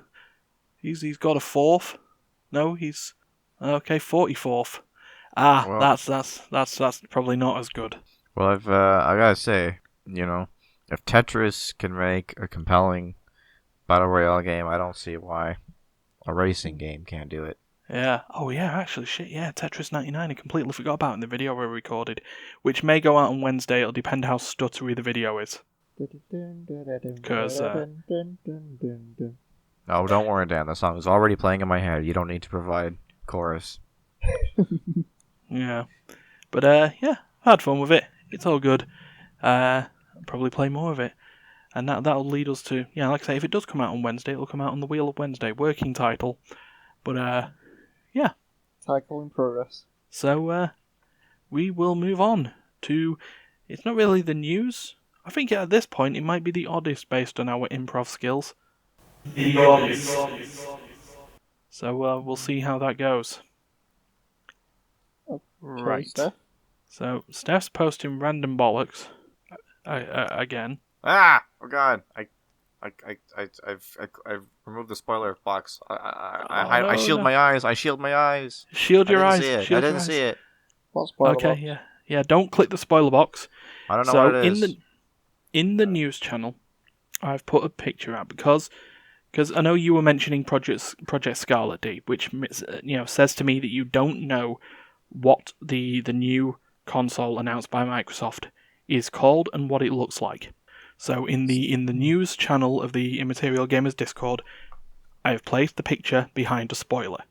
S2: He's got a 4th. No, he's okay, 44th.
S3: Well,
S2: That's probably not as good.
S3: Well, I gotta say, if Tetris can make a compelling battle royale game, I don't see why a racing game can't do it.
S2: Yeah. Oh, yeah, actually, shit, yeah, Tetris 99, I completely forgot about in the video we recorded, which may go out on Wednesday. It'll depend how stuttery the video is. Because,
S3: Oh, don't worry, Dan. The song is already playing in my head. You don't need to provide chorus.
S2: yeah. But, I had fun with it. It's all good. I'll probably play more of it. And that'll lead us to, like I say, if it does come out on Wednesday, it'll come out on the Wheel of Wednesday, working title. But,
S4: title in progress.
S2: So, we will move on to, it's not really the news. I think at this point it might be the oddest based on our improv skills.
S1: The oddest.
S2: So, we'll see how that goes.
S4: Okay,
S2: Right.
S4: Steph.
S2: So, Steph's posting random bollocks. Again.
S3: Ah! Oh God! I've removed the spoiler box. I shield
S2: no.
S3: my eyes. I shield my eyes.
S2: Shield your eyes.
S3: I
S2: Shield your
S3: didn't
S2: eyes.
S3: see it.
S4: What spoiler
S2: Okay,
S4: box?
S2: yeah. Don't click the spoiler box.
S3: I don't know
S2: So
S3: what it is.
S2: in the news channel, I've put a picture out because I know you were mentioning Project Scarlet D, which says to me that you don't know what the new console announced by Microsoft is called and what it looks like. So in the news channel of the Immaterial Gamers Discord, I have placed the picture behind a spoiler.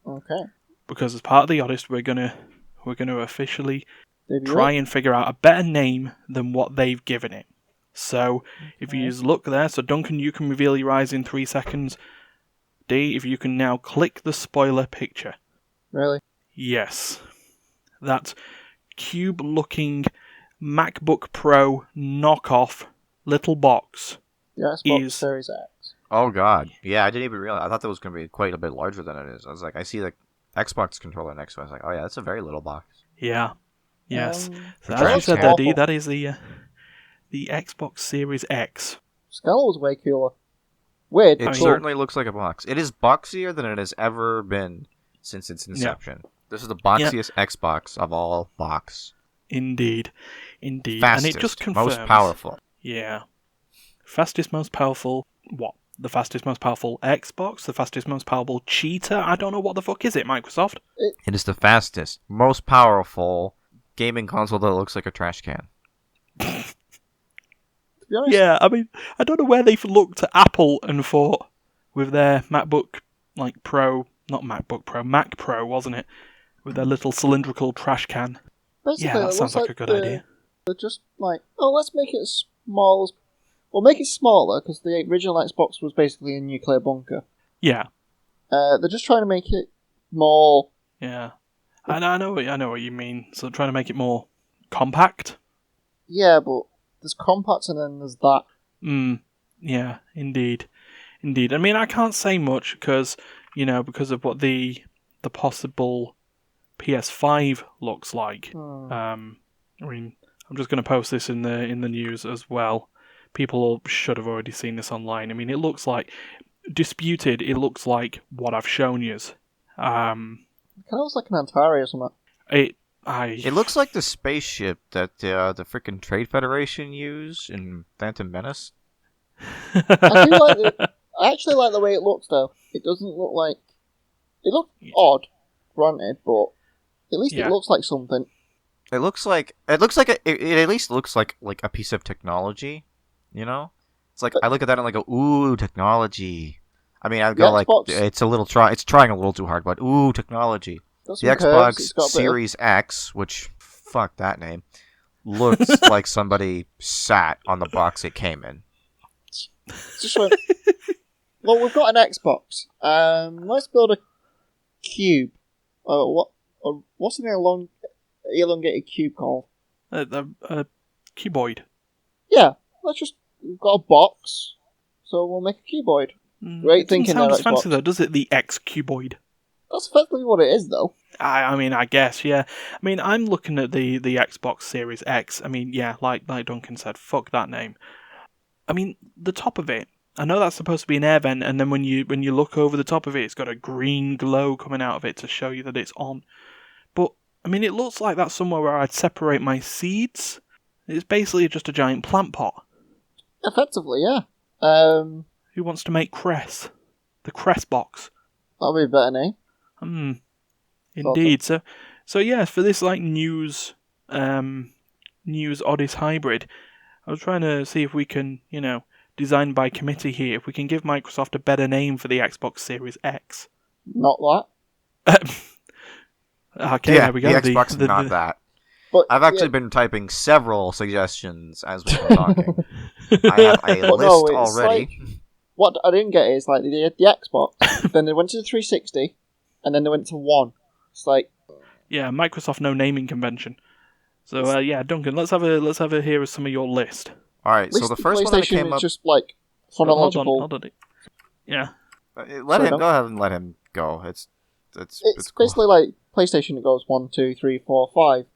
S4: Okay.
S2: Because as part of the oddest, we're gonna officially
S4: Debut
S2: try
S4: it?
S2: and figure out a better name than what they've given it. So if you just look there, so Duncan, you can reveal your eyes in 3 seconds. D, if you can now click the spoiler picture.
S4: Really?
S2: Yes. That cube-looking MacBook Pro knockoff little box.
S4: The Xbox
S2: Is-
S4: Series X.
S3: Oh God! Yeah, I didn't even realize. I thought that was going to be quite a bit larger than it is. I was like, I see the Xbox controller next to it. I was like, oh yeah, that's a very little box.
S2: Yeah. Yes. So as you
S3: That's
S2: said there, D,
S4: awful.
S2: that is the Xbox Series X.
S4: Scarlet was way cooler. Weird,
S3: It
S4: but cool.
S3: certainly looks like a box. It is boxier than it has ever been since its inception. This is the boxiest Xbox of all box.
S2: Indeed. And
S3: Fastest,
S2: it just confirms.
S3: most powerful.
S2: Yeah. Fastest, most powerful. What? The fastest, most powerful Xbox? The fastest, most powerful cheater? I don't know what the fuck is it, Microsoft?
S3: It is the fastest, most powerful gaming console that looks like a trash can.
S4: To be honest,
S2: Yeah, I mean, I don't know where they've looked at Apple and thought with their MacBook, Pro, not MacBook Pro, Mac Pro, wasn't it? With their little cylindrical trash can.
S4: basically,
S2: Yeah, that
S4: it
S2: sounds
S4: looks
S2: like a good idea.
S4: They're just like, let's make it as small as... Well, make it smaller, because the original Xbox was basically a nuclear bunker.
S2: Yeah,
S4: They're just trying to make it more...
S2: yeah. I know what you mean. So trying to make it more compact.
S4: Yeah, but there's compact and then there's that.
S2: Yeah, indeed. I mean, I can't say much because of what the possible PS5 looks like. I mean, I'm just going to post this in the news as well. People should have already seen this online. I mean, it looks like disputed. It looks like what I've shown you,
S4: It kind of looks like an Atari or something.
S3: It looks like the spaceship that the frickin' Trade Federation used in Phantom Menace.
S4: I actually like the way it looks, though. It doesn't look like... It looks odd, granted, but at least it looks like something.
S3: It at least looks like a piece of technology, you know? It's like, I look at that and I go, ooh, technology. I mean, I go like, it's trying a little too hard, but ooh, technology. The Xbox Series X, which, fuck that name, looks like somebody sat on the box it came in.
S4: Just went, well, we've got an Xbox. Let's build a cube. What's an elongated cube called?
S2: A cuboid.
S4: Yeah, we've got a box, so we'll make a cuboid. Great thinking there, Xbox.
S2: Sounds fancy though, does it? The X cuboid.
S4: That's effectively what it is, though.
S2: I mean, I guess, yeah. I mean, I'm looking at the Xbox Series X. I mean, yeah, like Duncan said, fuck that name. I mean, the top of it, I know that's supposed to be an air vent, and then when you look over the top of it, it's got a green glow coming out of it to show you that it's on. But, I mean, it looks like that's somewhere where I'd separate my seeds. It's basically just a giant plant pot.
S4: Effectively, yeah.
S2: Who wants to make cress? The cress box.
S4: That'll be a better name.
S2: Indeed. So yeah, for this like news Odyssey hybrid, I was trying to see if we can, design by committee here, if we can give Microsoft a better name for the Xbox Series X.
S4: Not that.
S2: Okay, there we go.
S3: The Xbox not that. But, I've actually been typing several suggestions as we've been talking. I have a list already.
S4: Like, what I didn't get is like the Xbox, then they went to the 360, and then they went to One. It's like,
S2: yeah, Microsoft no naming convention. So yeah, Duncan, let's have a hear of some of your list.
S3: All right, so the first one that came up,
S4: just like chronological.
S2: Hold on. Yeah.
S3: Go ahead and let him go. It's
S4: basically like PlayStation. It goes 1, 2, 3, 4, 5.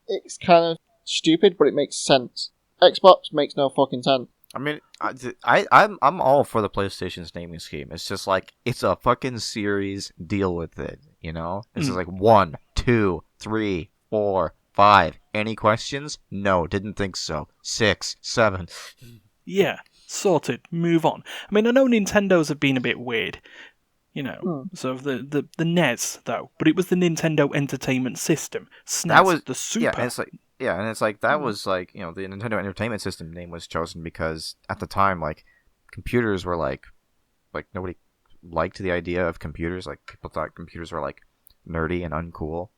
S4: It's kind of stupid, but it makes sense. Xbox makes no fucking sense.
S3: I mean, I'm all for the PlayStation's naming scheme. It's just like, it's a fucking series. Deal with it, you know? It's just like 1, 2, 3, 4, 5. Any questions? No, didn't think so. 6, 7.
S2: Yeah, sorted. Move on. I mean, I know Nintendo's have been a bit weird. So the NES though, but it was the Nintendo Entertainment System. SNES, that was the Super.
S3: And it's like that was like, the Nintendo Entertainment System name was chosen because at the time, like, computers were like nobody liked the idea of computers. Like, people thought computers were like nerdy and uncool,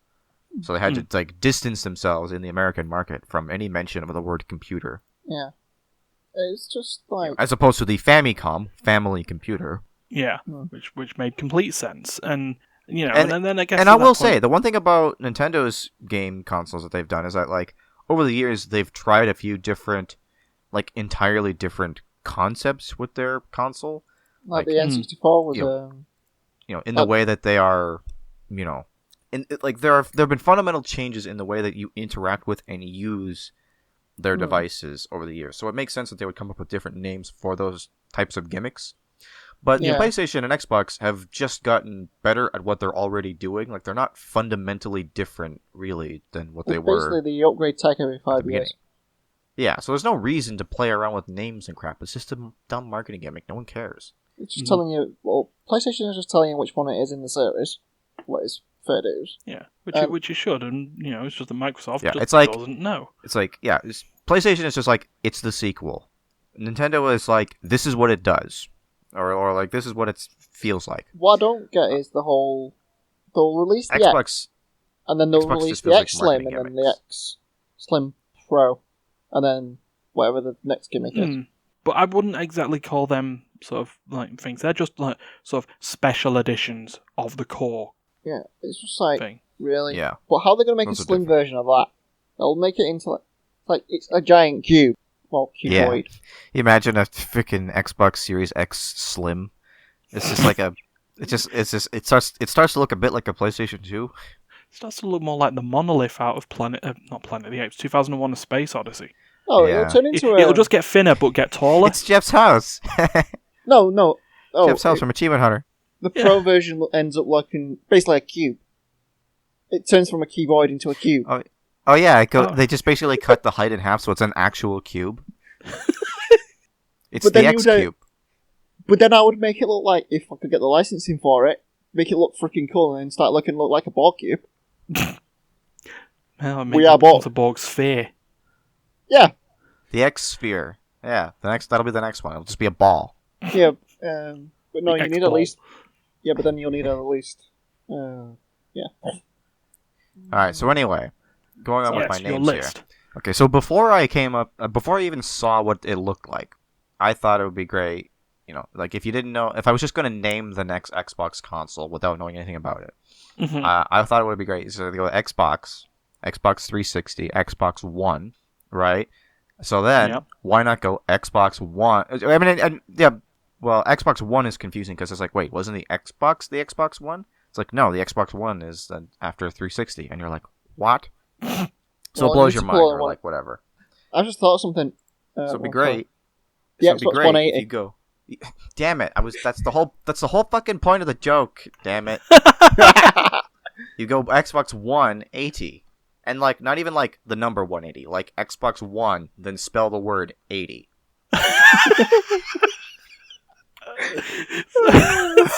S3: so they had to like distance themselves in the American market from any mention of the word computer.
S4: Yeah, it's just like,
S3: as opposed to the Famicom, family computer.
S2: Yeah, which made complete sense, and then I guess.
S3: And I will say, the one thing about Nintendo's game consoles that they've done is that, like, over the years they've tried a few different, like, entirely different concepts with their console.
S4: Like the N64 was
S3: in the way that they are, like there have been fundamental changes in the way that you interact with and use their devices over the years. So it makes sense that they would come up with different names for those types of gimmicks. But PlayStation and Xbox have just gotten better at what they're already doing. Like, they're not fundamentally different, really, than what they were.
S4: Basically, the upgrade tech every 5 years.
S3: Yeah, so there's no reason to play around with names and crap. It's just a dumb marketing gimmick. No one cares.
S4: It's just telling you... Well, PlayStation is just telling you which one it is in the series. What is fair dues.
S2: Yeah, which you should, and, it's just that Microsoft doesn't know.
S3: It's like, PlayStation is just like, it's the sequel. Nintendo is like, this is what it does. Or like, this is what it feels like.
S4: What I don't get is the whole... They'll release the
S3: Xbox,
S4: X, and then they'll release the X Slim, and then the X Slim Pro, and then whatever the next gimmick is.
S2: But I wouldn't exactly call them sort of like things. They're just like sort of special editions of the core.
S4: Yeah, it's just like,
S2: thing.
S4: Really?
S3: Yeah.
S4: But how are they going to make a slim version of that? They'll make it into like it's a giant cube. Well, cuboid.
S3: Yeah. Imagine a freaking Xbox Series X Slim. It's just like it starts to look a bit like a PlayStation 2.
S2: It starts to look more like the monolith out of not Planet of the Apes, 2001: A Space Odyssey.
S4: Oh, yeah. It'll turn into
S2: It'll just get thinner but get taller.
S3: It's Jeff's house.
S4: No.
S3: Jeff's house from Achievement Hunter.
S4: The Pro version ends up looking basically a cube. It turns from a cuboid into a cube.
S3: Oh yeah, they just basically cut the height in half, so it's an actual cube. It's
S4: But
S3: the
S4: then
S3: X cube.
S4: But then I would make it look like, if I could get the licensing for it, make it look freaking cool and then start look like a ball cube.
S2: Well,
S4: We are both.
S2: a Borg sphere.
S4: Yeah,
S3: The X sphere. Yeah, that'll be the next one. It'll just be a ball.
S4: yeah. But no,
S2: The
S4: you need
S2: X-ball.
S4: at least... Yeah, but then you'll need at least... yeah.
S3: Alright, so anyway, going on with my
S2: Yes, your
S3: names here.
S2: list.
S3: Okay, so before I even saw what it looked like, I thought it would be great, like if you didn't know, if I was just going to name the next Xbox console without knowing anything about it,
S2: Mhm.
S3: I thought it would be great. So they go Xbox 360, Xbox One, right? So then,
S2: Yep.
S3: why not go Xbox One? I mean, yeah, well, Xbox One is confusing because it's like, wait, wasn't the Xbox One? It's like, no, the Xbox One is after 360, and you're like, what? So
S4: Well,
S3: it blows
S4: it's
S3: your
S4: cool
S3: mind,
S4: and
S3: or
S4: what-
S3: like whatever.
S4: I just thought of something...
S3: So it'd be
S4: well,
S3: great.
S4: The
S3: So it'd be
S4: Xbox
S3: great
S4: 180.
S3: if you go. Damn it! That's the whole fucking point of the joke. Damn it! You go Xbox 180, and like not even like the number 180, like Xbox One, then spell the word 80.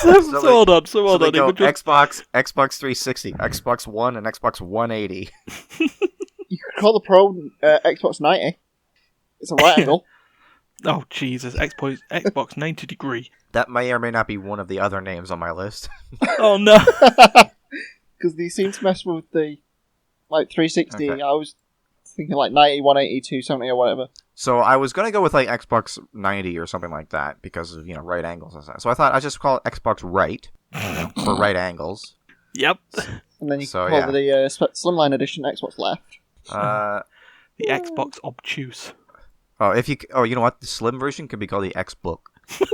S2: So hold on.
S3: So
S2: It
S3: they go
S2: would just-
S3: Xbox 360, Xbox One, and Xbox 180.
S4: You could call the Pro Xbox 90. It's a right angle.
S2: Oh Jesus! Xbox 90 degree.
S3: That may or may not be one of the other names on my list.
S2: Oh no!
S4: Because they seem to mess with the 360.
S3: Okay.
S4: I was thinking like 90, 180, 270 or whatever.
S3: So I was gonna go with like Xbox 90 or something like that because of right angles and stuff. So I thought I'd just call it Xbox Right for right angles.
S2: Yep.
S4: And then you
S3: So,
S4: could call
S3: yeah.
S4: the Slimline Edition Xbox Left.
S2: The Xbox obtuse.
S3: You know what? The slim version could be called the X Book because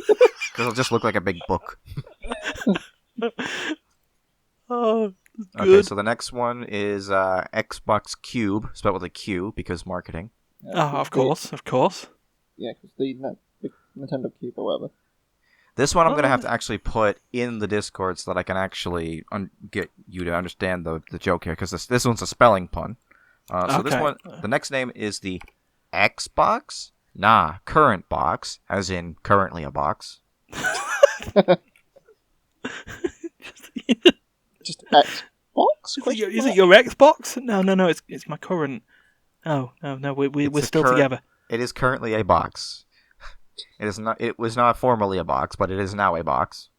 S3: it'll just look like a big book.
S2: Oh, good.
S3: Okay, so the next one is Xbox Cube, spelled with a Q because marketing.
S2: Of course.
S4: Yeah, because the Nintendo Cube or whatever.
S3: This one I'm going to have to actually put in the Discord so that I can actually get you to understand the joke here, because this one's a spelling pun. So this
S2: Okay.
S3: one, the next name is the Xbox? Current box, as in currently a box.
S4: Just Xbox?
S2: Is it your Xbox? No. It's my current. Oh no. We're
S3: It's a
S2: still
S3: current-
S2: together.
S3: It is currently a box. It is not. It was not formerly a box, but it is now a box.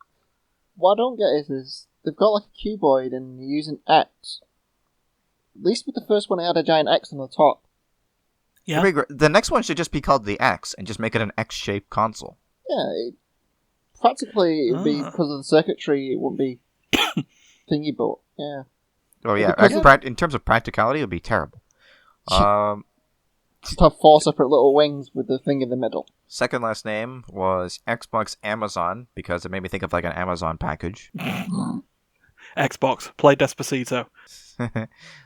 S4: What I don't get is they've got like a cuboid and they're using X. At least with the first one, it had a giant X on the top.
S2: Yeah.
S3: The next one should just be called the X and just make it an X-shaped console.
S4: Yeah, practically it'd be because of the circuitry. It wouldn't be thingy, but yeah.
S3: Oh yeah,
S4: Because-
S3: in terms of practicality, it would be terrible.
S4: Just have 4 separate little wings with the thing in the middle.
S3: Second last name was Xbox Amazon because it made me think of like an Amazon package.
S2: Xbox. Play Despacito.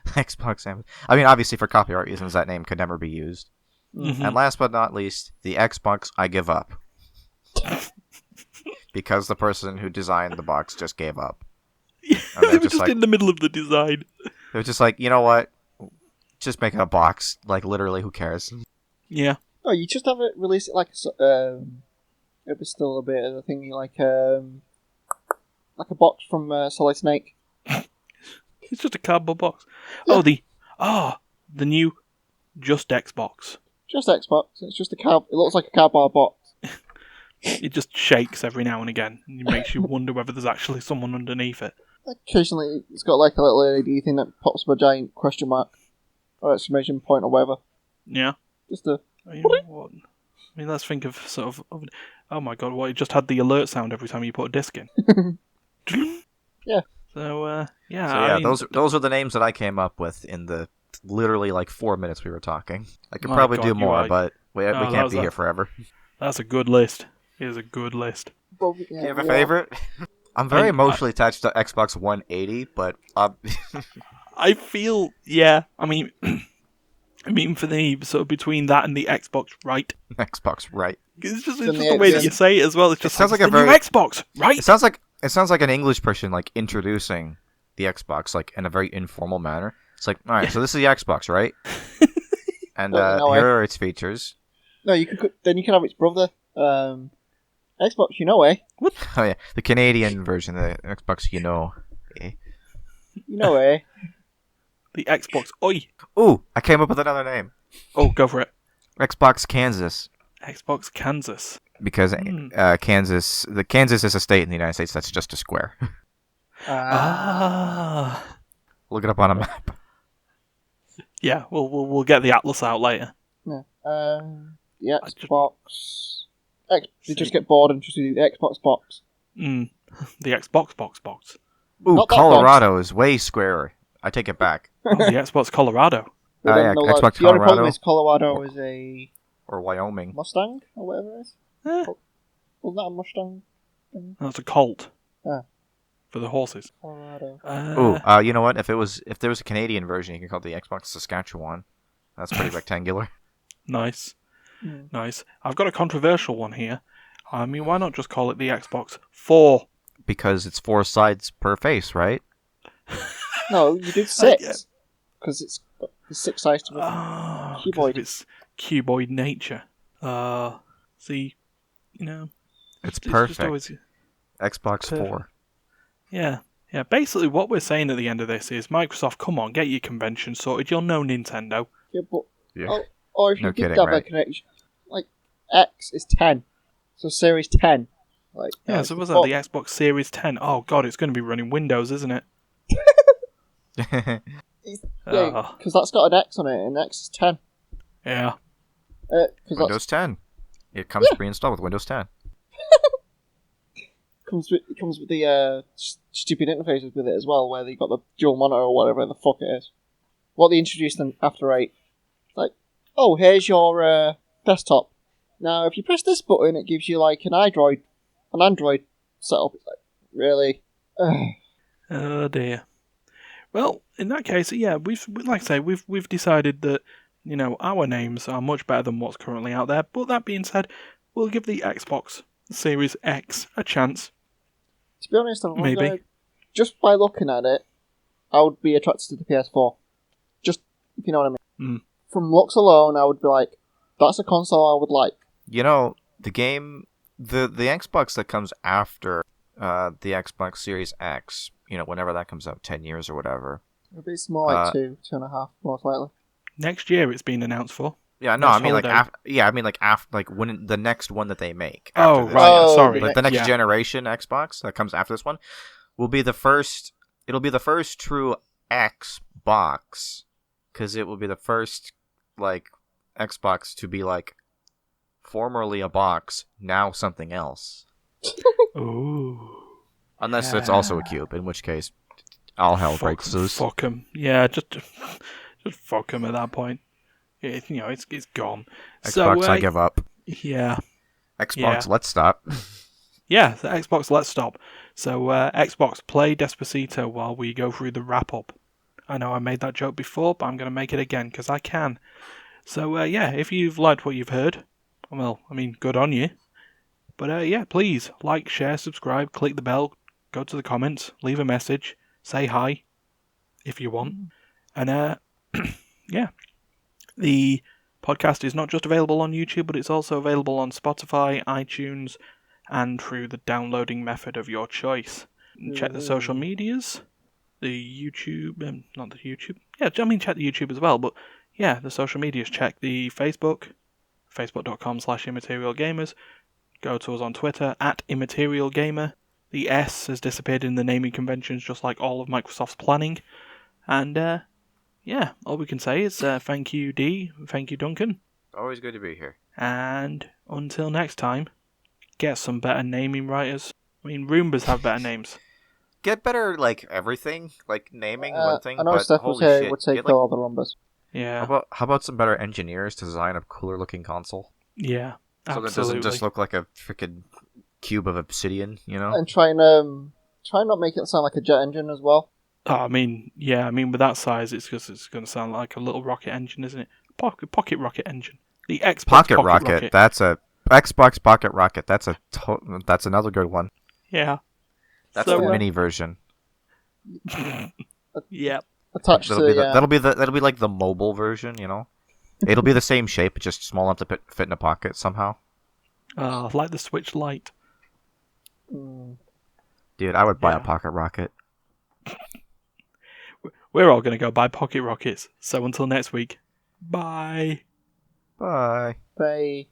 S3: Xbox Amazon. I mean, obviously for copyright reasons, that name could never be used.
S2: Mhm.
S3: And last but not least, the Xbox I Give Up. Because the person who designed the box just gave up.
S2: They
S3: they're
S2: were
S3: just
S2: just
S3: like-
S2: in the middle of the design.
S3: They were just like, you know what? Just make it a box. Like, literally, who cares?
S2: Yeah.
S4: Oh, you just have it release it like it was still a bit of a thingy like a box from Solid Snake.
S2: It's just a cardboard box.
S4: Yeah.
S2: The new Just Xbox.
S4: Just Xbox. It's just It looks like a cardboard box.
S2: It just shakes every now and again, and it makes you wonder whether there's actually someone underneath it.
S4: Occasionally, it's got like a little LED thing that pops up a giant question mark or exclamation point or whatever.
S2: Yeah.
S4: Just a
S2: Let's think of oh my god, it just had the alert sound every time you put a disc in.
S4: Yeah.
S2: So, yeah.
S3: So yeah, those are the names that I came up with in the literally like 4 minutes we were talking. I could
S2: My
S3: probably
S2: God,
S3: do
S2: you
S3: more,
S2: are-
S3: but we
S2: that
S3: can't
S2: was
S3: be
S2: a-
S3: here forever.
S2: That's a good list. It is a good list.
S4: Well,
S3: Do you have a favorite? I'm very emotionally attached to Xbox 180, but
S2: I feel, yeah. I mean, for the sort of between that and the Xbox, right?
S3: Xbox, right?
S2: It's just
S4: Then
S2: the way that you say it as well. It's just
S3: sounds like a
S2: the new
S3: very-
S2: Xbox, right?
S3: It sounds like It sounds like an English person like introducing the Xbox like in a very informal manner. It's like, all right, so this is the Xbox, right? And here are its features.
S4: No, then you can have its brother. Xbox,
S2: What?
S3: Oh yeah, the Canadian version of the Xbox, Eh?
S4: The
S2: Xbox. Oi.
S3: Ooh, I came up with another name.
S2: Oh, go for it.
S3: Xbox Kansas.
S2: Xbox Kansas.
S3: Because Kansas is a state in the United States that's just a square. Look it up on a map.
S2: Yeah, we'll get the atlas out later.
S4: Yeah. The Xbox. You just get bored and just do the Xbox box.
S2: The Xbox box.
S3: Ooh,
S4: Not that
S3: Colorado is way squarer. I take it back.
S2: Oh, the Xbox Colorado.
S3: Yeah, Xbox
S4: the only problem
S3: Colorado.
S4: is Colorado is a
S3: Or Wyoming.
S4: Mustang or whatever it is. Wasn't that a Mustang?
S2: That's a Colt.
S4: Ah.
S2: For the horses.
S4: Colorado.
S3: You know what? If there was a Canadian version, you can call it the Xbox Saskatchewan. That's pretty rectangular.
S2: Nice. Nice. I've got a controversial one here. I mean, why not just call it the Xbox 4?
S3: Because it's 4 sides per face, right?
S4: No, you did 6. Because it's got the 6 sides to it.
S2: Cuboid. It's cuboid nature. See,
S3: It's
S2: just
S3: perfect.
S2: always...
S3: Xbox 4.
S2: Yeah. Yeah, basically what we're saying at the end of this is, Microsoft, come on, get your convention sorted. You're no Nintendo.
S4: Yeah, but...
S3: Yeah.
S4: Or if you
S3: No
S4: did
S3: kidding,
S4: have
S3: right?
S4: a connection... Like, X is 10. So Series 10. Like,
S2: Yeah, so was that the Xbox Series 10? Oh, God, it's going to be running Windows, isn't it?
S4: Yeah, because that's got an X on it, and X is 10.
S2: Yeah.
S3: Windows 10. It comes pre-installed with Windows 10.
S4: It comes with the stupid interfaces with it as well, where they got the dual monitor or whatever the fuck it is. What they introduced in after 8. Like, oh, here's your desktop. Now, if you press this button, it gives you like an Android setup. It's like, really?
S2: Oh dear. Well, in that case, yeah, we've decided that our names are much better than what's currently out there. But that being said, we'll give the Xbox Series X a chance.
S4: To be honest,
S2: Maybe.
S4: Just by looking at it, I would be attracted to the PS4. Just, if you know what I mean. From looks alone, I would be like, that's a console I would like.
S3: The game, the Xbox that comes after the Xbox Series X, whenever that comes out, 10 years or whatever.
S4: It'll be more like 2.5, most likely.
S2: Next year it's been announced for.
S3: Yeah, no,
S2: next
S3: I mean
S2: holiday.
S3: after when the next one that they make.
S2: Oh,
S3: After this.
S2: right, sorry.
S3: Like the next generation Xbox that comes after this one will be the first. It'll be the first true Xbox, because it will be the first Xbox to be formerly a box, now something else.
S2: Ooh.
S3: Unless it's also a cube, in which case all hell breaks loose.
S2: Fuck him. Yeah, just fuck him at that point. It's gone.
S3: Xbox, I give up.
S2: Yeah.
S3: Xbox, let's stop.
S2: Yeah, the Xbox, let's stop. So, Xbox, play Despacito while we go through the wrap-up. I know I made that joke before, but I'm going to make it again, because I can. So, if you've liked what you've heard, well, I mean, good on you. But, please, like, share, subscribe, click the bell, go to the comments, leave a message, say hi, if you want. And, the podcast is not just available on YouTube, but it's also available on Spotify, iTunes, and through the downloading method of your choice. Check the social medias, the YouTube, not the YouTube. Yeah, I mean check the YouTube as well, but yeah, the social medias. Check the Facebook, facebook.com/immaterialgamers. Go to us on Twitter, @immaterialgamer. The S has disappeared in the naming conventions, just like all of Microsoft's planning. And, all we can say is thank you, D, thank you, Duncan.
S3: Always good to be here.
S2: And until next time, get some better naming writers. I mean, Roombas have better names.
S3: Get better, everything, naming one thing.
S4: I know
S3: but
S4: Steph
S3: holy
S4: would
S3: shit,
S4: say
S3: get,
S4: kill all the Rumbas.
S2: Yeah.
S3: How about some better engineers to design a cooler looking console?
S2: Yeah.
S3: So
S2: absolutely.
S3: that doesn't just look like a freaking cube of obsidian,
S4: And try not make it sound like a jet engine as well.
S2: Oh, I mean, with that size, it's going to sound like a little rocket engine, isn't it? Pocket rocket engine. The Xbox
S3: Pocket Rocket. That's a Xbox Pocket Rocket. That's another good one.
S2: Yeah.
S3: That's
S2: So,
S3: the mini version.
S2: Yep.
S4: Attached
S3: That'll
S4: to
S3: be that'll be like the mobile version, you know. It'll be the same shape, just small enough to fit in a pocket somehow.
S2: Like the Switch Lite.
S3: Dude, I would buy a
S2: Yeah.
S3: pocket rocket.
S2: We're all going to go buy pocket rockets. So until next week, bye.
S3: Bye.
S4: Bye.